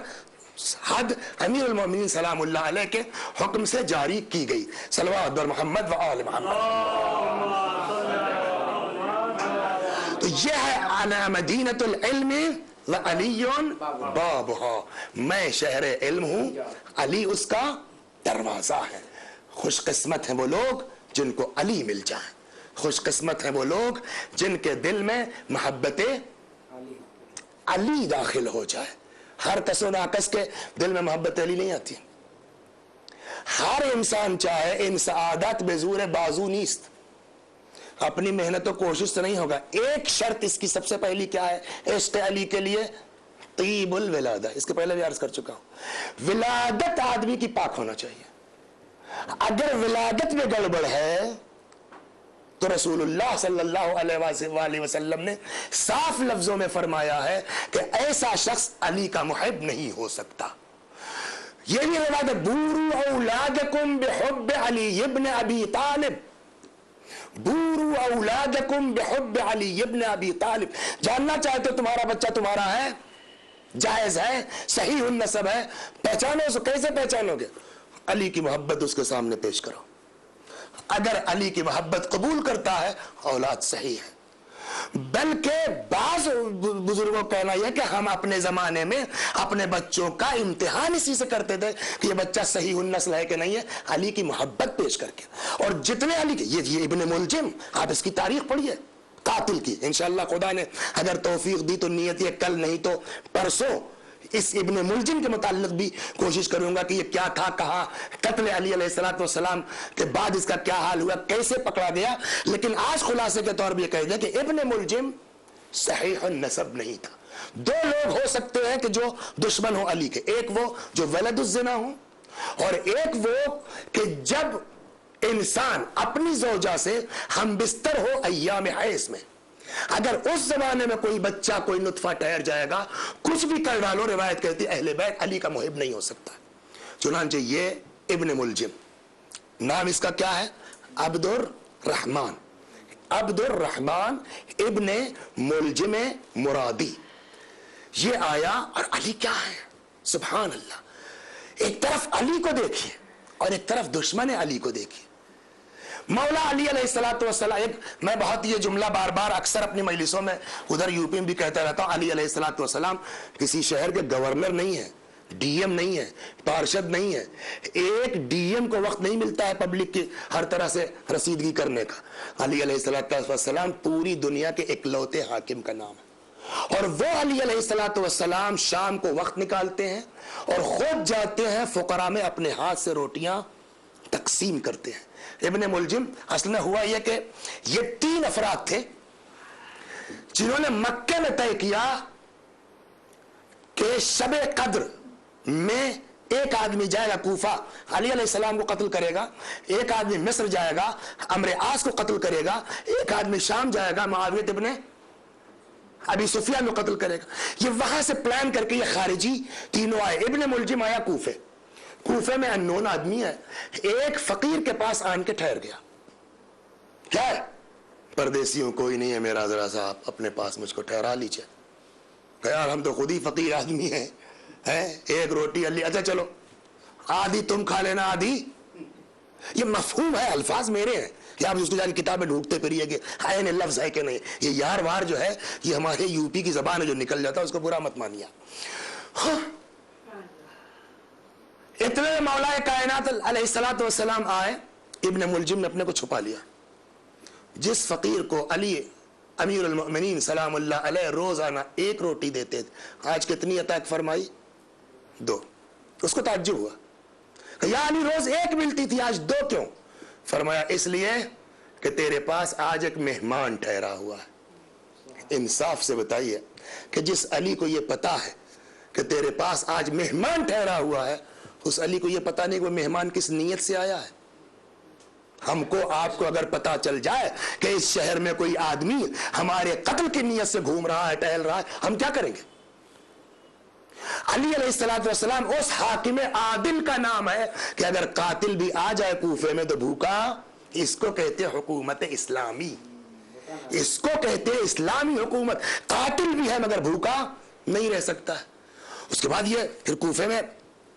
حد امیر المومنین سلام اللہ علیہ کے حکم سے جاری کی گئی۔ صلوات بر محمد و آل محمد۔ تو یہ ہے انا مدینۃ العلم وعلی بابها، میں شہر علم ہوں، علی اس کا دروازہ ہے۔ خوش قسمت ہیں وہ لوگ جن کو علی مل جائیں، خوش قسمت ہیں وہ لوگ جن کے دل میں محبت علی داخل ہو جائے۔ ہر کس و ناکس کے دل میں محبت علی نہیں آتی۔ ہر انسان چاہے ان سعادت بزور بازو نیست، اپنی محنت و کوشش سے نہیں ہوگا۔ ایک شرط اس کی سب سے پہلی کیا ہے عشق علی کے لیے؟ طیب الولادہ، اس کے پہلے بھی عرض کر چکا ہوں، ولادت آدمی کی پاک ہونا چاہیے۔ اگر ولادت میں گڑبڑ ہے تو رسول اللہ صلی اللہ علیہ وسلم نے صاف لفظوں میں فرمایا ہے کہ ایسا شخص علی کا محب نہیں ہو سکتا۔ یہ بھی روایت ہے بورو اولادکم بحب علی ابن ابی طالب، بورو اولادکم بحب علی ابن ابی طالب، جاننا چاہتے ہو تمہارا بچہ تمہارا ہے، جائز ہے، صحیح النسب ہے، پہچانو اسے، کیسے پہچانو گے؟ علی کی محبت اس کے سامنے پیش کرو، اگر علی کی محبت قبول کرتا ہے اولاد صحیح ہے۔ بلکہ بعض بزرگوں کا کہنا یہ کہ ہم اپنے زمانے میں اپنے بچوں کا امتحان اسی سے کرتے تھے کہ یہ بچہ صحیح النسل ہے کہ نہیں ہے، علی کی محبت پیش کر کے۔ اور جتنے علی کے یہ ابن ملجم، آپ اس کی تاریخ پڑھیے قاتل کی، انشاءاللہ خدا نے اگر توفیق دی تو نیت یہ کل نہیں تو پرسوں इस इब्ने मुलजिम के मुताल्लिक भी कोशिश करूंगा कि ये क्या था, कहा कत्ल अली अलैहिस्सलाम के बाद इसका क्या हाल हुआ, कैसे पकड़ा गया। लेकिन आज खुलासे के तौर पर यह कह दिया कि इब्ने मुलजिम सहीह नसब नहीं था। दो लोग हो सकते हैं कि जो दुश्मन हो अली के, एक वो जो वलदुज़्ज़िना हो और एक वो कि जब इंसान अपनी ज़ौजा से हम बिस्तर हो अय्याम हैज़ में, अगर उस जमाने में कोई बच्चा कोई नुत्फा ठहर जाएगा, कुछ भी कर डालो, रिवायत कहती है अहले बैत अली का मुहिब नहीं हो सकता। चुनांचे ये इब्ने मुलजिम, नाम इसका क्या है, अब्दुर रहमान, अब्दुर रहमान इब्ने मुलजिम मुरादी। ये आया और अली क्या है, सुभान अल्लाह। एक तरफ अली को देखिए और एक तरफ दुश्मन अली को देखिए। मौला अली अलैहिस्सलाम, एक मैं बहुत ये जुमला बार बार अक्सर अपनी मजलिसों में उधर यूपी में भी कहता रहता हूं, अली अलैहिस्सलाम किसी शहर के गवर्नर नहीं है, डीएम नहीं है, पार्षद नहीं है। एक डीएम को वक्त नहीं मिलता है पब्लिक की हर तरह से रसीदगी करने का। अली अलैहिस्सलाम पूरी दुनिया के इकलौते हाकिम का नाम है और वो अली अलैहिस्सलाम शाम को वक्त निकालते हैं और खुद जाते हैं फुकरा में अपने हाथ से रोटियां तकसीम करते हैं। इब्ने मुलजिम असल में हुआ यह कि ये 3 अफराद थे जिन्होंने मक्के में तय किया कि शबे कद्र में एक आदमी जाएगा कूफा, अली अलैहिस्सलाम को कत्ल करेगा, एक आदमी मिस्र जाएगा, अम्र आस को कत्ल करेगा, एक आदमी शाम जाएगा, मुआविया इब्ने अबी सुफियान को कत्ल करेगा। ये वहां से प्लान करके ये खारिजी तीनों आए। इब्ने मुलजिम आया कूफे, कूफे में अननोन आदमी है, एक फकीर के पास आन के ठहर गया। क्या है, परदेसियों कोई नहीं है मेरा, जरा सा आप अपने पास मुझको ठहरा लीजिए। यार हम तो खुद ही फकीर आदमी हैं, एक रोटी अली, अच्छा चलो आधी तुम खा लेना आधी। ये मफहूम है, अल्फाज मेरे हैं कि आप उसको जाके किताबें ढूंढते फिरिए कि आयन लफ्ज है कि नहीं। ये यार वार जो है ये हमारे यूपी की जबान है, जो निकल जाता है उसको बुरा मत मानिए। हाँ। इतने मौला कायनात अलैहिस्सलाम आए, इब्ने मुलजिम ने अपने को छुपा लिया। जिस फकीर को अली अमीरुल मोमिनीन सलामुल्लाह अलैह रोजाना एक रोटी देते थे, आज कितनी अता फरमाई, 2। उसको ताज्जुब हुआ, या अली रोज एक मिलती थी आज 2 क्यों? फरमाया इसलिए कि तेरे पास आज एक मेहमान ठहरा हुआ है। इंसाफ से बताइए कि जिस अली को यह पता है कि तेरे पास आज मेहमान ठहरा हुआ है, उस अली को यह पता नहीं कि वो मेहमान किस नीयत से आया है। हमको आपको अगर पता चल जाए कि इस शहर में कोई आदमी हमारे कत्ल की नीयत से घूम रहा है, टहल रहा है, हम क्या करेंगे? अली अलैहिस्सलाम उस हाकिम आदिल का नाम है कि अगर कातिल भी आ जाए कूफे में तो भूखा, इसको कहते हैं हुकूमत इस्लामी, इसको कहते हैं इस्लामी हुकूमत। कातिल भी है मगर भूखा नहीं रह सकता है। उसके बाद ये फिर कूफे में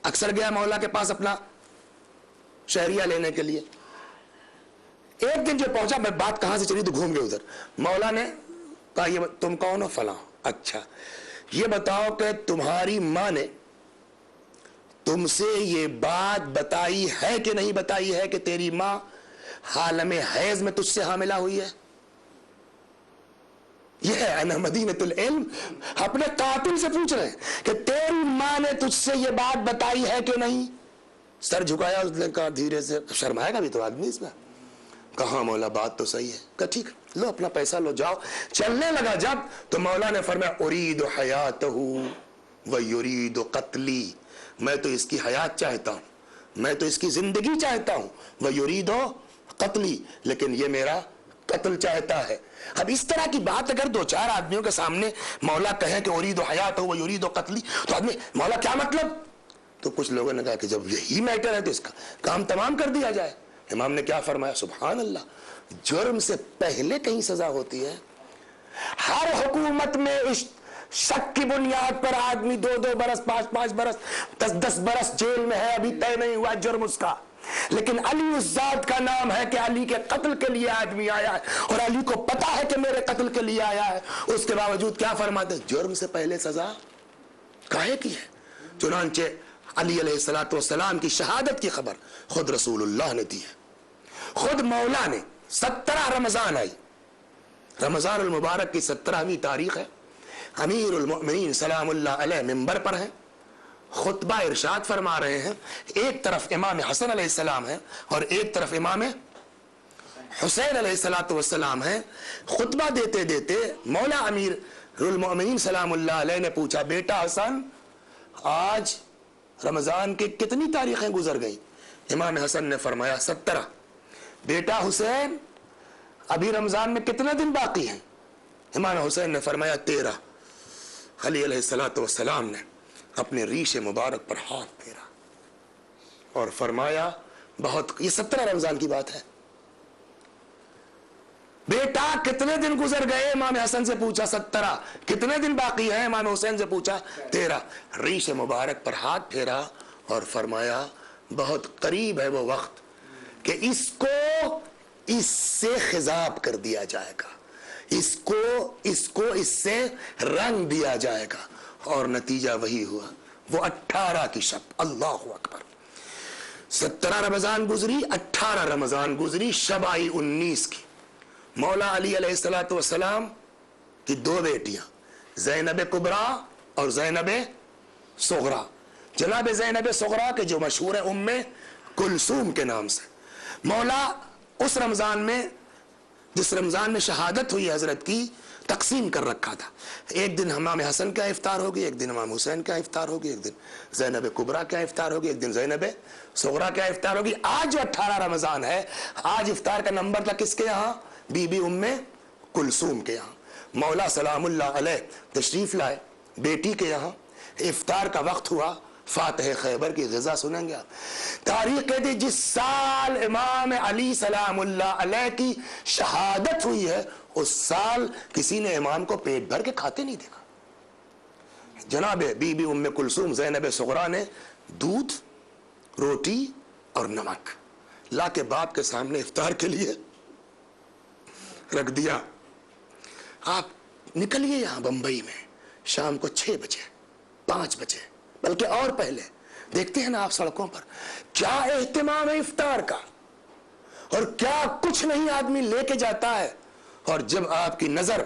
अक्सर गया मौला के पास अपना शहरिया लेने के लिए। एक दिन जो पहुंचा, मैं बात कहां से चली तो घूम गए उधर। मौला ने कहा ये तुम कौन हो? फला। अच्छा ये बताओ कि तुम्हारी मां ने तुमसे ये बात बताई है कि नहीं बताई है कि तेरी मां हालमे हैज में तुझसे हामिला हुई है? यह है अना मदीनतुल इल्म। अपने कातिल से पूछ रहे हैं कि तेरी मां ने तुझसे ये बात बताई है कि नहीं? सर झुकाया, उसने कहा धीरे से, शर्माएगा भी तो आदमी इसमें। कहा मौला बात तो सही है। कहा ठीक लो अपना पैसा लो जाओ। चलने लगा जब तो मौला ने फरमाया उरीदु हयातहू व युरीदु कत्ली, मैं तो इसकी हयात चाहता हूं, मैं तो इसकी जिंदगी चाहता हूं, व युरीदु कत्ली, लेकिन ये मेरा कत्ल चाहता है। अब इस तरह की बात अगर 2-4 आदमियों के सामने मौला कहे कि उरीदु हयातहू व युरीदु कत्ली, तो आदमी मौला क्या मतलब? तो कुछ लोगों ने कहा कि जब यही मैटर है तो इसका काम तमाम कर दिया जाए। इमाम ने क्या फरमाया? सुभान अल्लाह, जुर्म से पहले कहीं सजा होती है। हर हुकूमत में इस शक की बुनियाद पर आदमी 2-2 बरस 5-5 बरस 10-10 बरस जेल में है, अभी तय नहीं हुआ जुर्म उसका। लेकिन अली उस जात का नाम है कि अली के कत्ल के लिए आदमी आया है और अली को पता है कि मेरे कत्ल के लिए आया है। उसके बावजूद क्या फरमाते? जुर्म से पहले सजा काहे की है? चुनांचे अली अलैहिस्सलाम की शहादत की खबर खुद रसूलुल्लाह ने दी है, खुद मौला ने। 17 रमजान आई, रमजान अल मुबारक की 17वीं तारीख है। अमीरुल मोमिनीन सलामुल्लाह अलैह मिंबर पर हैं, खुतबा इरशाद फरमा रहे हैं। एक तरफ इमाम हसन अलैहिस्सलाम है और एक तरफ इमाम हुसैन अलैहिस्सलाम है। खुतबा देते देते मौला अमीरुल मोमिनीन सलामुल्लाह अलैह ने पूछा, बेटा हसन, आज रमजान के कितनी तारीखें गुजर गई? इमाम हसन ने फरमाया 17। बेटा हुसैन, अभी रमजान में कितने दिन बाकी हैं? इमाम हुसैन ने फरमाया 13। अली अलैहिस्सलाम ने अपने रीश मुबारक पर हाथ फेरा और फरमाया, बहुत, ये 17 रमजान की बात है। बेटा कितने दिन गुजर गए? इमाम हसन से पूछा 17। कितने दिन बाकी हैं? इमाम हुसैन से पूछा 13। रीश मुबारक पर हाथ फेरा और फरमाया, बहुत करीब है वो वक्त कि इसको इससे खिजाब कर दिया जाएगा, इसको इससे रंग दिया जाएगा। और नतीजा वही हुआ। वो 18 की शब, अल्लाह अकबर। 17 रमजान गुजरी, 18 रमजान गुजरी, शब आई 19 की। मौला अली अलैहिस्सलाम की 2 बेटियां, ज़ैनब कुबरा और ज़ैनब सुगरा। जनाब ज़ैनब सुगरा के जो मशहूर है उम्मे कुलसूम के नाम से, मौला उस रमजान में, जिस रमजान में शहादत हुई हजरत की, तकसीम कर रखा था। एक दिन इमाम हसन का इफ्तार होगी, एक दिन इमाम हुसैन का इफ्तार होगी, एक दिन ज़ैनब कुबरा का इफ्तार होगी, एक दिन ज़ैनब सुगरा का इफ्तार होगी। आज जो 18 रमजान है, आज इफ्तार का नंबर था किसके यहाँ? बीबी उम्मे कुलसूम के यहाँ। मौला सलामुल्लाह अलैह तशरीफ लाए बेटी के यहाँ। इफ्तार का वक्त हुआ, फातिह खैबर की ग़िज़ा सुनेंगे आप। तारीख कहती है, जिस साल इमाम अली सलामुल्लाह अलैह की शहादत हुई है, उस साल किसी ने इमाम को पेट भर के खाते नहीं देखा। जनाब बीबी उम्मे कुलसूम ज़ैनब सुगरा ने दूध, रोटी और नमक ला के बाप के सामने इफ्तार के लिए रख दिया। आप निकलिए यहाँ बंबई में शाम को 6 बजे, 5 बजे, बल्कि और पहले देखते हैं ना आप सड़कों पर क्या एहतिमाम है इफ्तार का, और क्या कुछ नहीं आदमी लेके जाता है। और जब आपकी नजर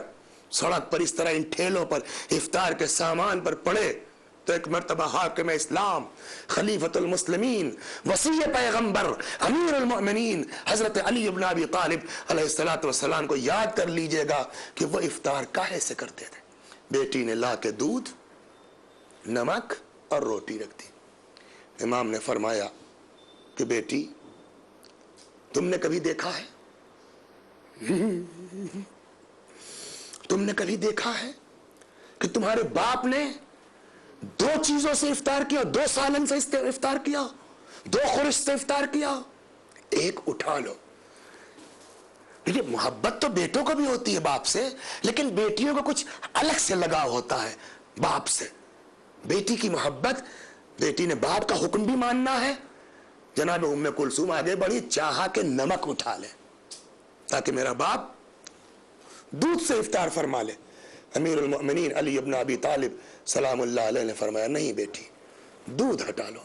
सड़क पर इस तरह इन ठेलों पर इफ्तार के सामान पर पड़े, तो एक मर्तबा हाकिम इस्लाम, खलीफतुल मुस्लिमीन, वसी पैगंबर, अमीरुल मोमिनीन हजरत अली इब्न अबी तालिब अलैहिस्सलातु वस्सलाम को याद कर लीजिएगा कि वो इफ्तार काहे से करते थे। बेटी ने ला के दूध, नमक और रोटी रख दी। इमाम ने फरमाया कि बेटी, तुमने कभी देखा है, तुमने कभी देखा है कि तुम्हारे बाप ने 2 चीजों से इफ्तार किया, 2 सालन से इफ्तार किया, 2 खुर्श से इफ्तार किया? एक उठा लो। देखिए, मोहब्बत तो बेटों को भी होती है बाप से, लेकिन बेटियों को कुछ अलग से लगाव होता है बाप से। बेटी की मोहब्बत, बेटी ने बाप का हुक्म भी मानना है। जनाब उम्मे कुलसूम आगे बढ़ी, चाहा के नमक उठा ले ताकि मेरा बाप दूध से इफ्तार फरमा ले। अमीरुल मोमिनीन अली इब्न अबी तालिब सलामुल्लाह अलैह ने फरमाया, नहीं बेटी, दूध हटा लो,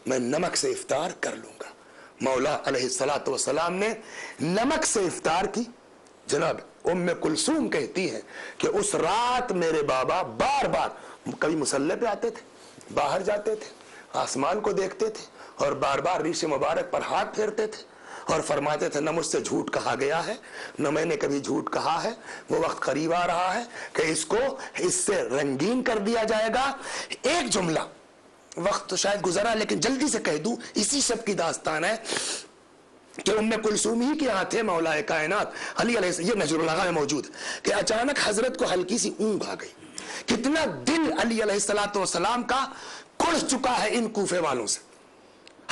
मैं नमक से इफ्तार कर लूंगा। मौला अलैहिस्सलातु वस्सलाम ने नमक से इफ्तार की। जनाब उम्मे कुलसूम कहती है कि उस रात मेरे बाबा बार बार कभी मुसल्ले पे आते थे, बाहर जाते थे, आसमान को देखते थे और बार बार रीश मुबारक पर हाथ फेरते थे और फरमाते थे, न मुझसे झूठ कहा गया है, न मैंने कभी झूठ कहा है। वो वक्त करीब आ रहा है कि इसको इससे रंगीन कर दिया जाएगा। एक जुमला, वक्त तो शायद गुजरा लेकिन जल्दी से कह दूं, इसी सब की दास्तान है कि उम्मे कुलसूम ही के हाथ है मौलाए कायनात अली अलैहि, ये नजरुल लगा में मौजूद, कि अचानक हजरत को हल्की सी ऊँघ आ गई। कितना दिल अली अलैहिस्सलातु वस्सलाम का कुड़ चुका है इन कूफे वालों से,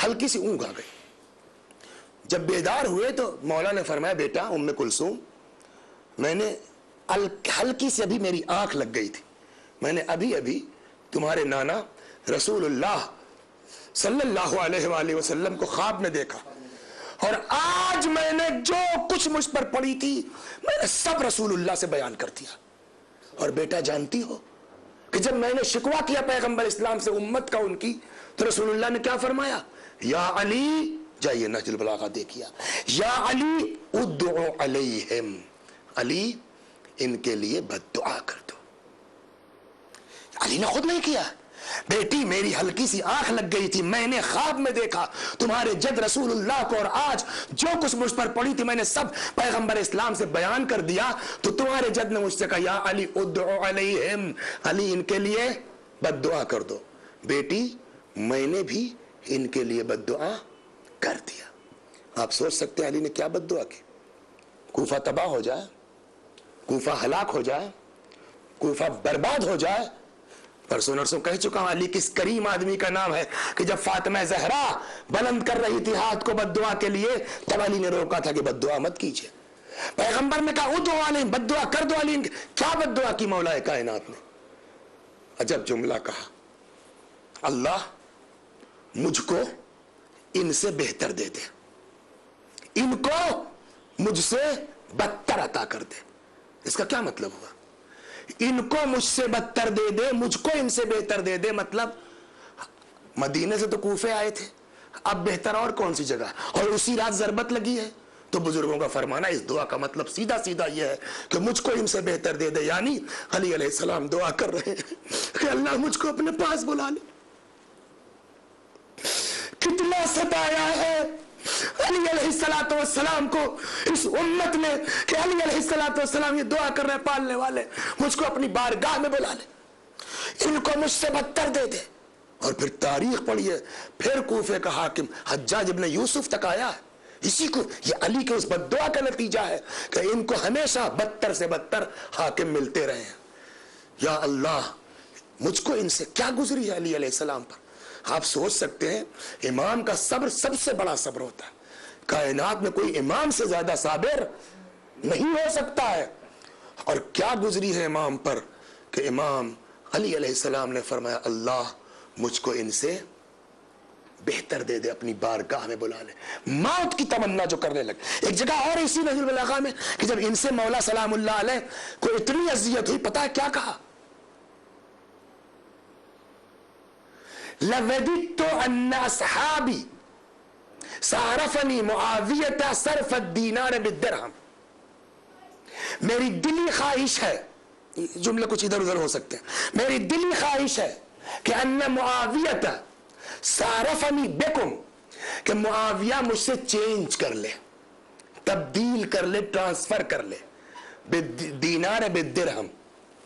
हल्की सी ऊँघ आ गई। जब बेदार हुए तो मौला ने फरमाया, बेटा उम्मे कुलसूम, मैंने हल्की से अभी मेरी आंख लग गई थी, मैंने अभी अभी तुम्हारे नाना रसूलुल्लाह सल्लल्लाहु अलैहि वसल्लम को ख्वाब में देखा, और आज मैंने जो कुछ मुझ पर पड़ी थी मैंने सब रसूलुल्लाह से बयान कर दिया। और बेटा जानती हो कि जब मैंने शिकवा किया पैगंबर इस्लाम से उम्मत का उनकी, तो रसूलुल्लाह ने क्या फरमाया? या अली, जाइए नहजुल बलागा देखिए, या अली उद्दुउ अलैहिम, अली इनके लिए बद्दुआ कर दो। علی نے خود نہیں کیا. بیٹی میری ہلکی سی آنکھ لگ گئی تھی, میں نے خواب میں دیکھا تمہارے جد رسول اللہ کو, اور آج جو کچھ مجھ پر پڑی تھی میں نے سب پیغمبر اسلام سے بیان کر دیا. تو تمہارے جد نے مجھ سے کہا یا علی ادعو علیہم, علی ان کے لیے بد دعا کر دو. بیٹی میں نے بھی ان کے لیے بد دعا کر دیا. آپ سوچ سکتے ہیں علی نے کیا بد دعا کی؟ کوفہ تباہ ہو جائے, کوفہ ہلاک ہو جائے, کوفہ برباد ہو جائے. پرسوں نرسوں کہہ چکا ہوں علی کس کریم آدمی کا نام ہے کہ جب فاطمہ زہرا بلند کر رہی تھی ہاتھ کو بد دعا کے لیے تب علی نے روکا تھا کہ بد دعا مت کیجیے. پیغمبر نے کہا ادعو علیہم, بد دعا کر دو علی. کیا بد دعا کی مولا کائنات نے؟ عجب جملہ کہا, اللہ مجھ کو ان سے بہتر دے دے, ان کو مجھ سے بدتر عطا کر دے. اس کا کیا مطلب ہوا؟ ان کو مجھ سے بدتر دے دے, مجھ کو ان سے بہتر دے دے. مطلب مدینے سے تو کوفے آئے تھے, اب بہتر اور کون سی جگہ, اور اسی رات ضربت لگی ہے. تو بزرگوں کا فرمانا اس دعا کا مطلب سیدھا سیدھا یہ ہے کہ مجھ کو ان سے بہتر دے دے. یعنی علی علیہ السلام دعا کر رہے ہیں کہ اللہ مجھ کو اپنے پاس بلا لے. کتنا ستایا ہے علی علیہ السلام کو اس امت نے کہ علی علیہ السلام یہ دعا کر رہے ہیں پالنے والے, مجھ کو اپنی بارگاہ میں بلا لے, ان کو مجھ سے بدتر دے دے. اور پھر تاریخ پڑھیے, پھر کوفے کا حاکم حجاج ابن یوسف تک آیا ہے. اسی کو یہ علی کے اس بد دعا کا نتیجہ ہے کہ ان کو ہمیشہ بدتر سے بدتر حاکم ملتے رہے ہیں. یا اللہ مجھ کو ان سے کیا گزری ہے علی علیہ السلام پر. آپ سوچ سکتے ہیں امام کا صبر سب سے بڑا صبر ہوتا ہے. کائنات میں کوئی امام سے زیادہ صابر نہیں ہو سکتا ہے. اور کیا گزری ہے امام پر کہ امام علی علیہ السلام نے فرمایا اللہ مجھ کو ان سے بہتر دے دے, اپنی بارگاہ میں بلا لے. موت کی تمنا جو کرنے لگے. ایک جگہ اور اسی نہج البلاغہ میں کہ جب ان سے مولا سلام اللہ علیہ کو اتنی اذیت ہوئی, پتہ ہے کیا کہا؟ لَوَدِدْتُ أَنَّ أَصْحَابِي صَارَفَنِي مُعَاوِيَةَ صَرْفَ الدِّينَارِ بِالدِّرْهَمِ. میری دلی خواہش ہے, جملے کچھ ادھر ادھر ہو سکتے ہیں, میری دلی خواہش ہے کہ ان معاویہ صارفنی بکم, کہ معاویہ مجھ سے چینج کر لے, تبدیل کر لے, ٹرانسفر کر لے, دینار بالدرہم.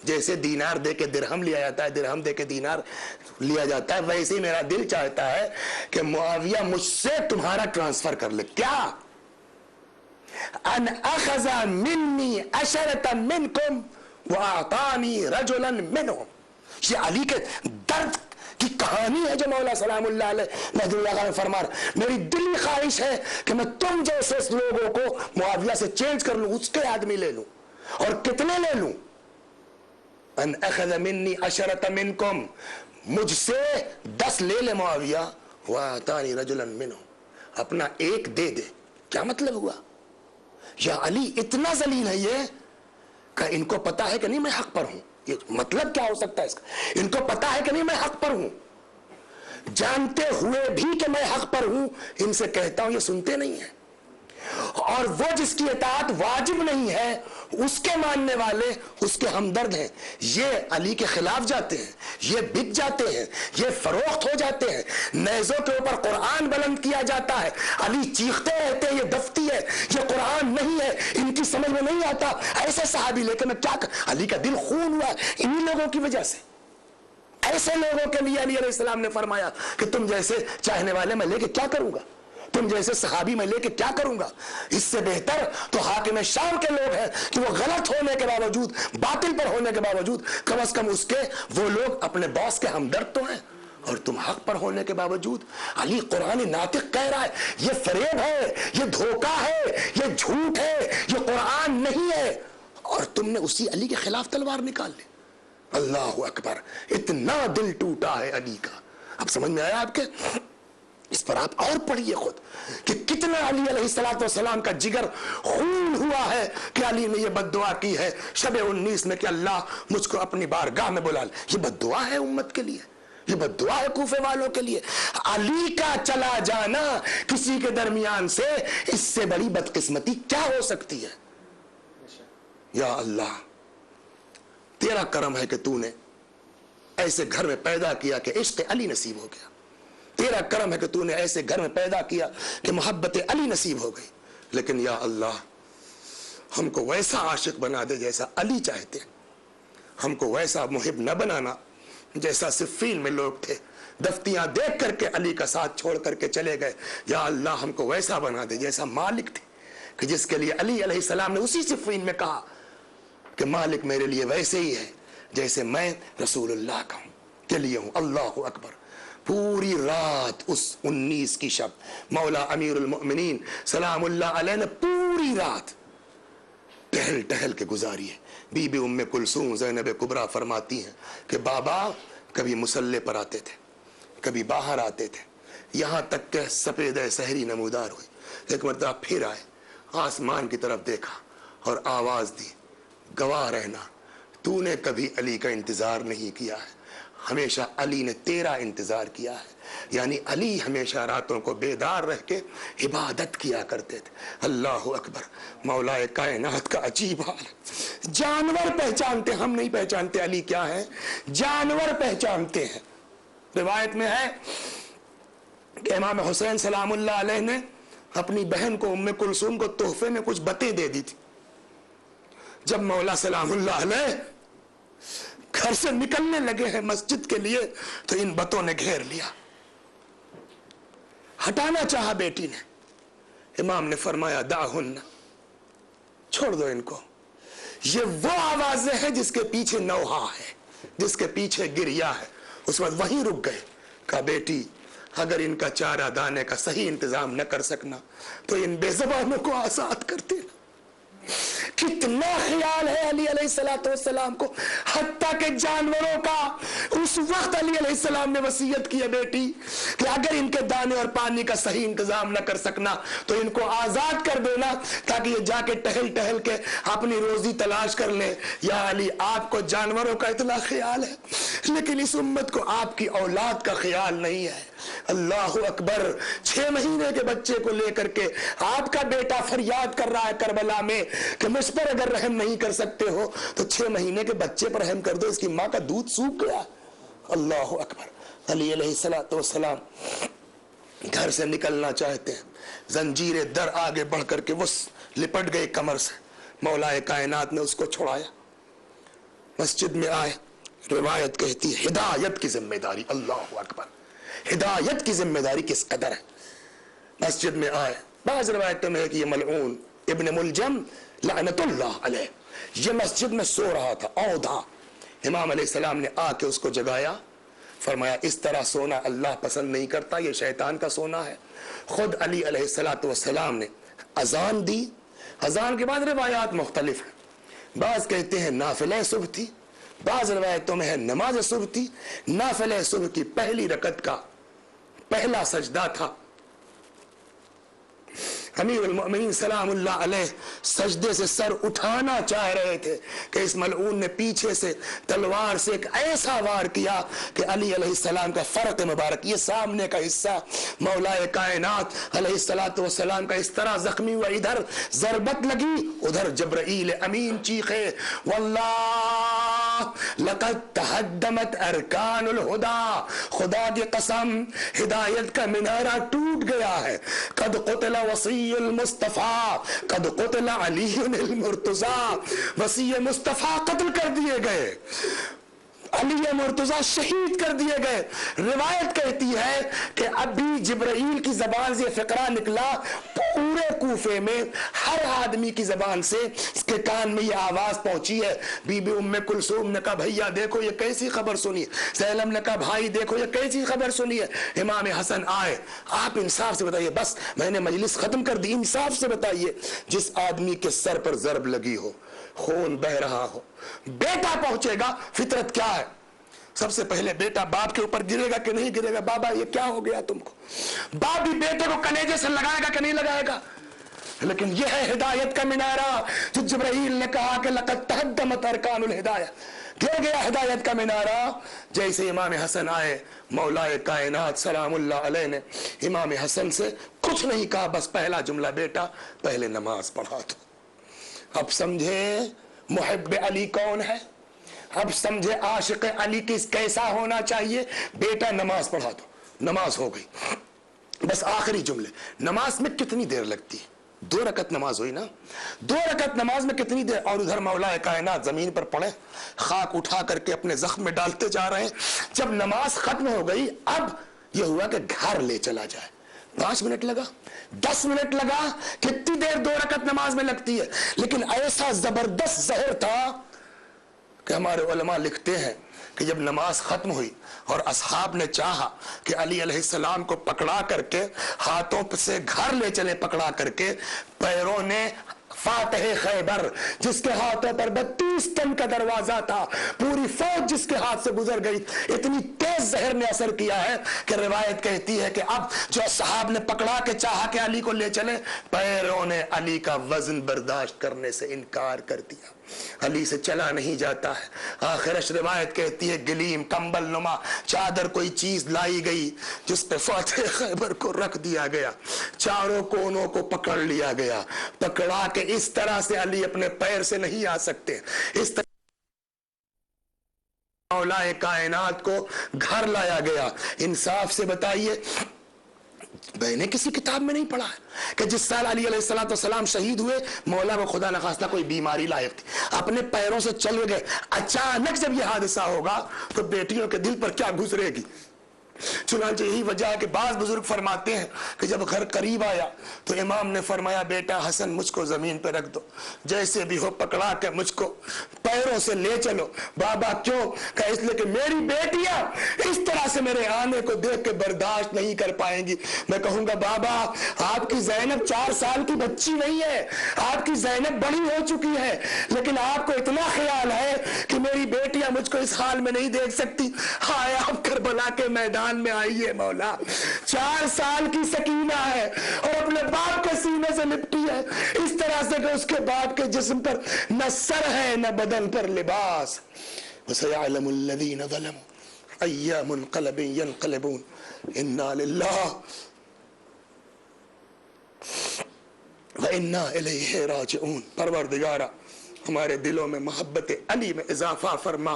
جیسے دینار دے کے درہم لیا جاتا ہے, درہم دے کے دینار لیا جاتا ہے, ویسے ہی میرا دل چاہتا ہے کہ معاویہ مجھ سے تمہارا ٹرانسفر کر لے. کیا؟ ان اخذ منی عشرۃ منکم واعطانی رجلا منہم. یہ علی کے درد کی کہانی ہے جو مولا سلام اللہ علیہ نہج البلاغہ میں فرما رہا. میری دلی خواہش ہے کہ میں تم جیسے لوگوں کو معاویہ سے چینج کر لوں, اس کے آدمی لے لوں. اور کتنے لے لوں؟ ان اخذ منی عشرۃ منکم, مجھ سے 10 لے لے معاویہ, واعطانی رجلا منہم, اپنا ایک دے دے. کیا مطلب ہوا؟ یا علی اتنا ذلیل ہے یہ کہ ان کو پتا ہے کہ نہیں میں حق پر ہوں. یہ مطلب کیا ہو سکتا ہے اس کا؟ ان کو پتا ہے کہ نہیں میں حق پر ہوں, جانتے ہوئے بھی کہ میں حق پر ہوں ان سے کہتا ہوں, یہ سنتے نہیں ہیں. اور وہ جس کی اطاعت واجب نہیں ہے اس کے ماننے والے اس کے ہمدرد ہیں. یہ علی کے خلاف جاتے ہیں, یہ بک جاتے ہیں, یہ فروخت ہو جاتے ہیں. نیزوں کے اوپر قرآن بلند کیا جاتا ہے, علی چیختے رہتے ہیں یہ دفتی ہے, یہ قرآن نہیں ہے, ان کی سمجھ میں نہیں آتا. ایسے صحابی لے کے میں کیا علی کا دل خون ہوا انہی لوگوں کی وجہ سے. ایسے لوگوں کے لیے علی علیہ السلام نے فرمایا کہ تم جیسے چاہنے والے میں لے کے کیا کروں گا, تم جیسے صحابی میں لے کے کیا کروں گا. اس سے بہتر تو حاکم شام کے لوگ ہیں کہ وہ غلط ہونے کے باوجود, باطل پر ہونے کے باوجود, کم از کم اس کے وہ لوگ اپنے باس کے ہمدرد تو ہیں, اور تم حق پر ہونے کے باوجود. علی قرآن ناطق کہہ رہا ہے یہ فریب ہے, یہ دھوکہ ہے, یہ جھوٹ ہے, یہ قرآن نہیں ہے, اور تم نے اسی علی کے خلاف تلوار نکال لی. اللہ اکبر, اتنا دل ٹوٹا ہے علی کا. اب سمجھ میں آیا آپ کے؟ اس پر آپ اور پڑھیے خود کہ کتنا علی علیہ السلام کا جگر خون ہوا ہے کہ علی نے یہ بد دعا کی ہے شب 19 میں کہ اللہ مجھ کو اپنی بارگاہ میں بلا لے. یہ بد دعا ہے امت کے لیے, یہ بد دعا ہے کوفے والوں کے لیے. علی کا چلا جانا کسی کے درمیان سے اس سے بڑی بدقسمتی کیا ہو سکتی ہے؟ یا اللہ تیرا کرم ہے کہ تو نے ऐसे घर में पैदा किया कि इश्क अली नसीब हो गया। तेरा करम है कि तूने ऐसे घर में पैदा किया कि मोहब्बत अली नसीब हो गई। लेकिन या अल्लाह, हमको वैसा आशिक बना दे जैसा अली चाहते, हमको वैसा मुहिब न बनाना जैसा सिफ़ीन में लोग थे, दफ्तियां देख करके अली का साथ छोड़ करके चले गए। या अल्लाह, हमको वैसा बना दे जैसा मालिक थे, कि जिसके लिए अली अलैहिस्सलाम ने उसी सिफ़ीन में कहा कि मालिक मेरे लिए वैसे ही है जैसे मैं रसूलुल्लाह का के लिए हूं। अल्लाहु अकबर। पूरी रात उस 19 की शब मौला अमीरुल मोमिनीन सलामुल्लाह अलैह ने पूरी रात टहल टहल के गुजारी है। बीबी उम्मे कुलसूम ज़ैनब कुबरा फरमाती हैं कि बाबा कभी मुसल्ले पर आते थे, कभी बाहर आते थे, यहाँ तक के सफेद सहरी नमूदार हुई। एक मरतबा फिर आए, आसमान की तरफ देखा और आवाज दी, गवाह रहना तूने कभी अली का इंतजार नहीं किया है, हमेशा अली ने तेरा इंतजार किया है। यानी अली हमेशा रातों को बेदार रह के इबादत किया करते थे। अल्लाहु अकबर। मौलाए कायनात का अजीब हाल है। जानवर पहचानते, हम नहीं पहचानते अली क्या है, जानवर पहचानते हैं। रिवायत में है कि इमाम हुसैन सलामुल्लाह अलैह ने अपनी बहन को उम्मे कुलसूम को तोहफे में कुछ बतें दे दी थी। जब मौला सलामुल्लाह अलैह घर से निकलने लगे हैं मस्जिद के लिए तो इन बतों ने घेर लिया। हटाना चाहा बेटी ने, इमाम ने फरमाया दाहुन्ना, छोड़ दो इनको। ये वो आवाजें हैं जिसके पीछे नौहा है, जिसके पीछे गिरिया है। उस वक्त वहीं रुक गए। कहा बेटी अगर इनका चारा दाने का सही इंतजाम न कर सकना तो इन बेज़बानों को आजाद कर देना। कितना ख्याल है अली अलैहिस्सलाम को, हत्ता के जानवरों का। उस वक्त अली अलैहिस्सलाम ने वसीयत की है बेटी कि अगर इनके दाने और पानी का सही इंतजाम न कर सकना तो इनको आजाद कर देना, ताकि ये जाके टहल टहल के अपनी रोजी तलाश कर ले। या अली, आपको जानवरों का इतना ख्याल है लेकिन इस उम्मत को आपकी औलाद का ख्याल नहीं है। अल्लाहु अकबर। 6 महीने के बच्चे को लेकर के आपका बेटा फरियाद कर रहा है करबला में कि मुझ पर अगर रहम नहीं कर सकते हो तो 6 महीने के बच्चे पर रहम कर दो, इसकी मां का दूध सूख गया। अल्लाहु अकबर। अली अलैहिस्सलाम घर से निकलना चाहते हैं, जंजीरे दर आगे बढ़ करके वो लिपट गए कमर से। मौलाए कायनात ने उसको छुड़ाया, मस्जिद में आए। रिवायत कहती है हिदायत की जिम्मेदारी, अल्लाहु अकबर, हिदायत की जिम्मेदारी किस कदर है। मस्जिद में आए, बाज़ रिवायतों में है कि ये मलऊन इब्न मुलजम लअनतुल्लाह अलैह ये मस्जिद में सो रहा था, औधा। इमाम अलैहिस्सलाम ने आके उसको जगाया, फरमाया इस तरह सोना अल्लाह पसंद नहीं करता, ये शैतान का सोना है। खुद अली अलैहिस्सलातु वस्सलाम ने अजान दी। अजान के बाद रिवायात मुख्तलिफ है, बाज कहते हैं नाफिले सुबह थी, बाज रिवायतों में है नमाज सुबह थी। नाफिले सुबह की पहली रकत का पहला सजदा था। अमीरुल मोमिनीन सलामुल्लाह अलैह सजदे से सर उठाना चाह रहे थे कि इस मलऊन ने पीछे से तलवार से एक ऐसा वार किया कि अली अलैहिस्सलाम का फर्क मुबारक, ये सामने का हिस्सा मौलाए कायनात अलैहिस्सलातु वस्सलाम का इस तरह जख्मी हुआ। इधर ज़रबत लगी, उधर जब्राईल अमीन चीखे, वल्लाह लक़द तहद्दमत अरकानुल हुदा, खुदा की कसम हिदायत का मीनारा टूट गया है। कद क़ुतिला वसीयुल मुस्तफ़ा कद क़ुतिला अलीयुल मुर्तज़ा, वसी मुस्तफ़ा कत्ल कर दिए गए, अली मुर्तज़ा शहीद कर दिए गए। रिवायत कहती है कि अभी जिब्राईल की जबान से फिक्रा निकला, पूरे कूफे में हर आदमी की जबान से इसके कान में ये आवाज पहुंची है। बीबी उम्मे कुलसूम ने कहा भैया देखो ये कैसी खबर सुनी है। सैलम ने कहा भाई देखो ये कैसी खबर सुनी है। इमाम हसन आए, आप इंसाफ से बताइए, बस मैंने मजलिस खत्म कर दी, इंसाफ से बताइए, जिस आदमी के सर पर जरब लगी हो, खून बह रहा हो, बेटा पहुंचेगा, फितरत क्या है, सबसे पहले बेटा बाप के ऊपर गिरेगा कि नहीं गिरेगा। बाबा ये क्या हो गया तुमको, बाप भी बेटे को कलेजे से लगाएगा कि नहीं लगाएगा। लेकिन यह है हिदायत का मीनारा जो जिब्राईल ने कहा कि लक़द तहद्दमत अरकानुल हिदाया, गिर गया हिदायत का मीनारा। जैसे इमाम हसन आए, मौलाए कायनात सलामुल्लाह अलैह ने इमाम हसन से कुछ नहीं कहा, बस पहला जुमला बेटा पहले नमाज पढ़ा दो। अब समझे मुहिब्ब अली कौन है। अब समझे आशिक अली किस कैसा होना चाहिए। बेटा नमाज पढ़ा दो, नमाज हो गई, बस आखिरी जुमले, नमाज में कितनी देर लगती है? 2 रकत नमाज हुई ना, 2 रकत नमाज में कितनी देर, और उधर मौला कायनात जमीन पर पड़े, खाक उठा करके अपने जख्म में डालते जा रहे हैं। जब नमाज खत्म हो गई, अब यह हुआ कि घर ले चला जाए। 5 मिनट लगा, 10 मिनट लगा, कितनी देर 2 रकत नमाज में लगती है। लेकिन ऐसा जबरदस्त जहर था कि हमारे उलमा लिखते हैं कि जब नमाज खत्म हुई और असहाब ने चाहा कि अली अलैहिस्सलाम को पकड़ा करके हाथों से घर ले चले, पकड़ा करके पैरों ने फातह खैबर जिसके हाथों पर 32 टन का दरवाजा था, पूरी फौज जिसके हाथ से गुजर गई, इतनी तेज जहर ने असर किया है कि रिवायत कहती है कि अब जो साहब ने पकड़ा के चाहा कि अली को ले चले, पैरों ने अली का वजन बर्दाश्त करने से इनकार कर दिया, अली से चला नहीं जाता है। आखिरश रिवायत कहती है गलीम कंबल नुमा चादर कोई चीज लाई गई जिस पे फातह खैबर को रख दिया गया, चारों कोनों को पकड़ लिया गया, पकड़ा के इस तरह से अली अपने पैर से नहीं आ सकते, इस तरह मौलाए कायनात को घर लाया गया। इंसाफ से बताइए, मैंने किसी किताब में नहीं पढ़ा है कि जिस साल अली अलैहिस्सलाम शहीद हुए, मौला को खुदा न खास्ता कोई बीमारी लायक थी, अपने पैरों से चल गए। अचानक जब यह हादसा होगा तो बेटियों के दिल पर क्या गुजरेगी। चुनांचे यही वजह है कि बाज बुजुर्ग फरमाते हैं कि जब घर करीब आया तो इमाम ने फरमाया बेटा हसन मुझको जमीन पर रख दो, जैसे भी हो पकड़ा के मुझको पैरों से ले चलो। बाबा क्यों? कहा इसलिए कि मेरी बेटियां इस तरह से मेरे आने को देख के बर्दाश्त नहीं कर पाएंगी। मैं कहूंगा बाबा आपकी ज़ैनब 4 साल की बच्ची नहीं है, आपकी ज़ैनब बड़ी हो चुकी है, लेकिन आपको इतना ख्याल है कि मेरी बेटियां मुझको इस हाल में नहीं देख सकती। हाय आप करबला के मैदान में आई है मौला, 4 साल की सकीना है और अपने बाप के सीने से लिपटी है इस तरह से कि उसके बाप के जिस्म पर न सर है न बदन पर लिबास। वसयअलमुल लज़ीना ज़लमू अय्या मुनक़लबिन यनक़लिबून इन्ना लिल्लाहि व इन्ना इलैहि राजिऊन। परवरदिगारा हमारे दिलों में मोहब्बत अली में इजाफा फरमा।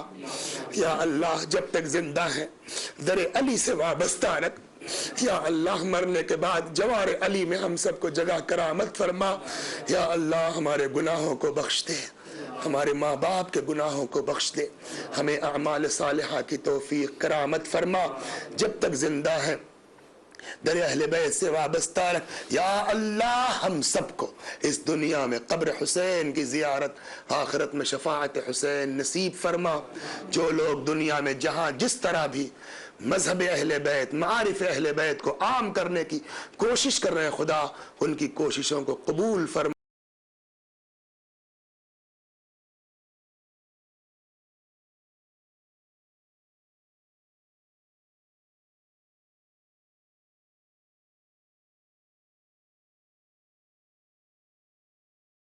या अल्लाह जब तक जिंदा है दरे अली से वाबस्ता रख। या अल्लाह मरने के बाद जवार अली में हम सबको जगह करामत फरमा। या अल्लाह हमारे गुनाहों को बख्श दे, हमारे माँ बाप के गुनाहों को बख्श दे, हमें अमाल सालिहा की तौफीक करामत फरमा। जब तक जिंदा है दर अहले बैत से वाबस्ता रख। या अल्लाह हम सबको इस दुनिया में कब्र हुसैन की जियारत, आखिरत में शफाअत हुसैन नसीब फरमा। जो लोग दुनिया में जहाँ जिस तरह भी मजहब अहले बैत, मारिफ अहले बैत को आम करने की कोशिश कर रहे हैं, खुदा उनकी कोशिशों को कबूल फरमा।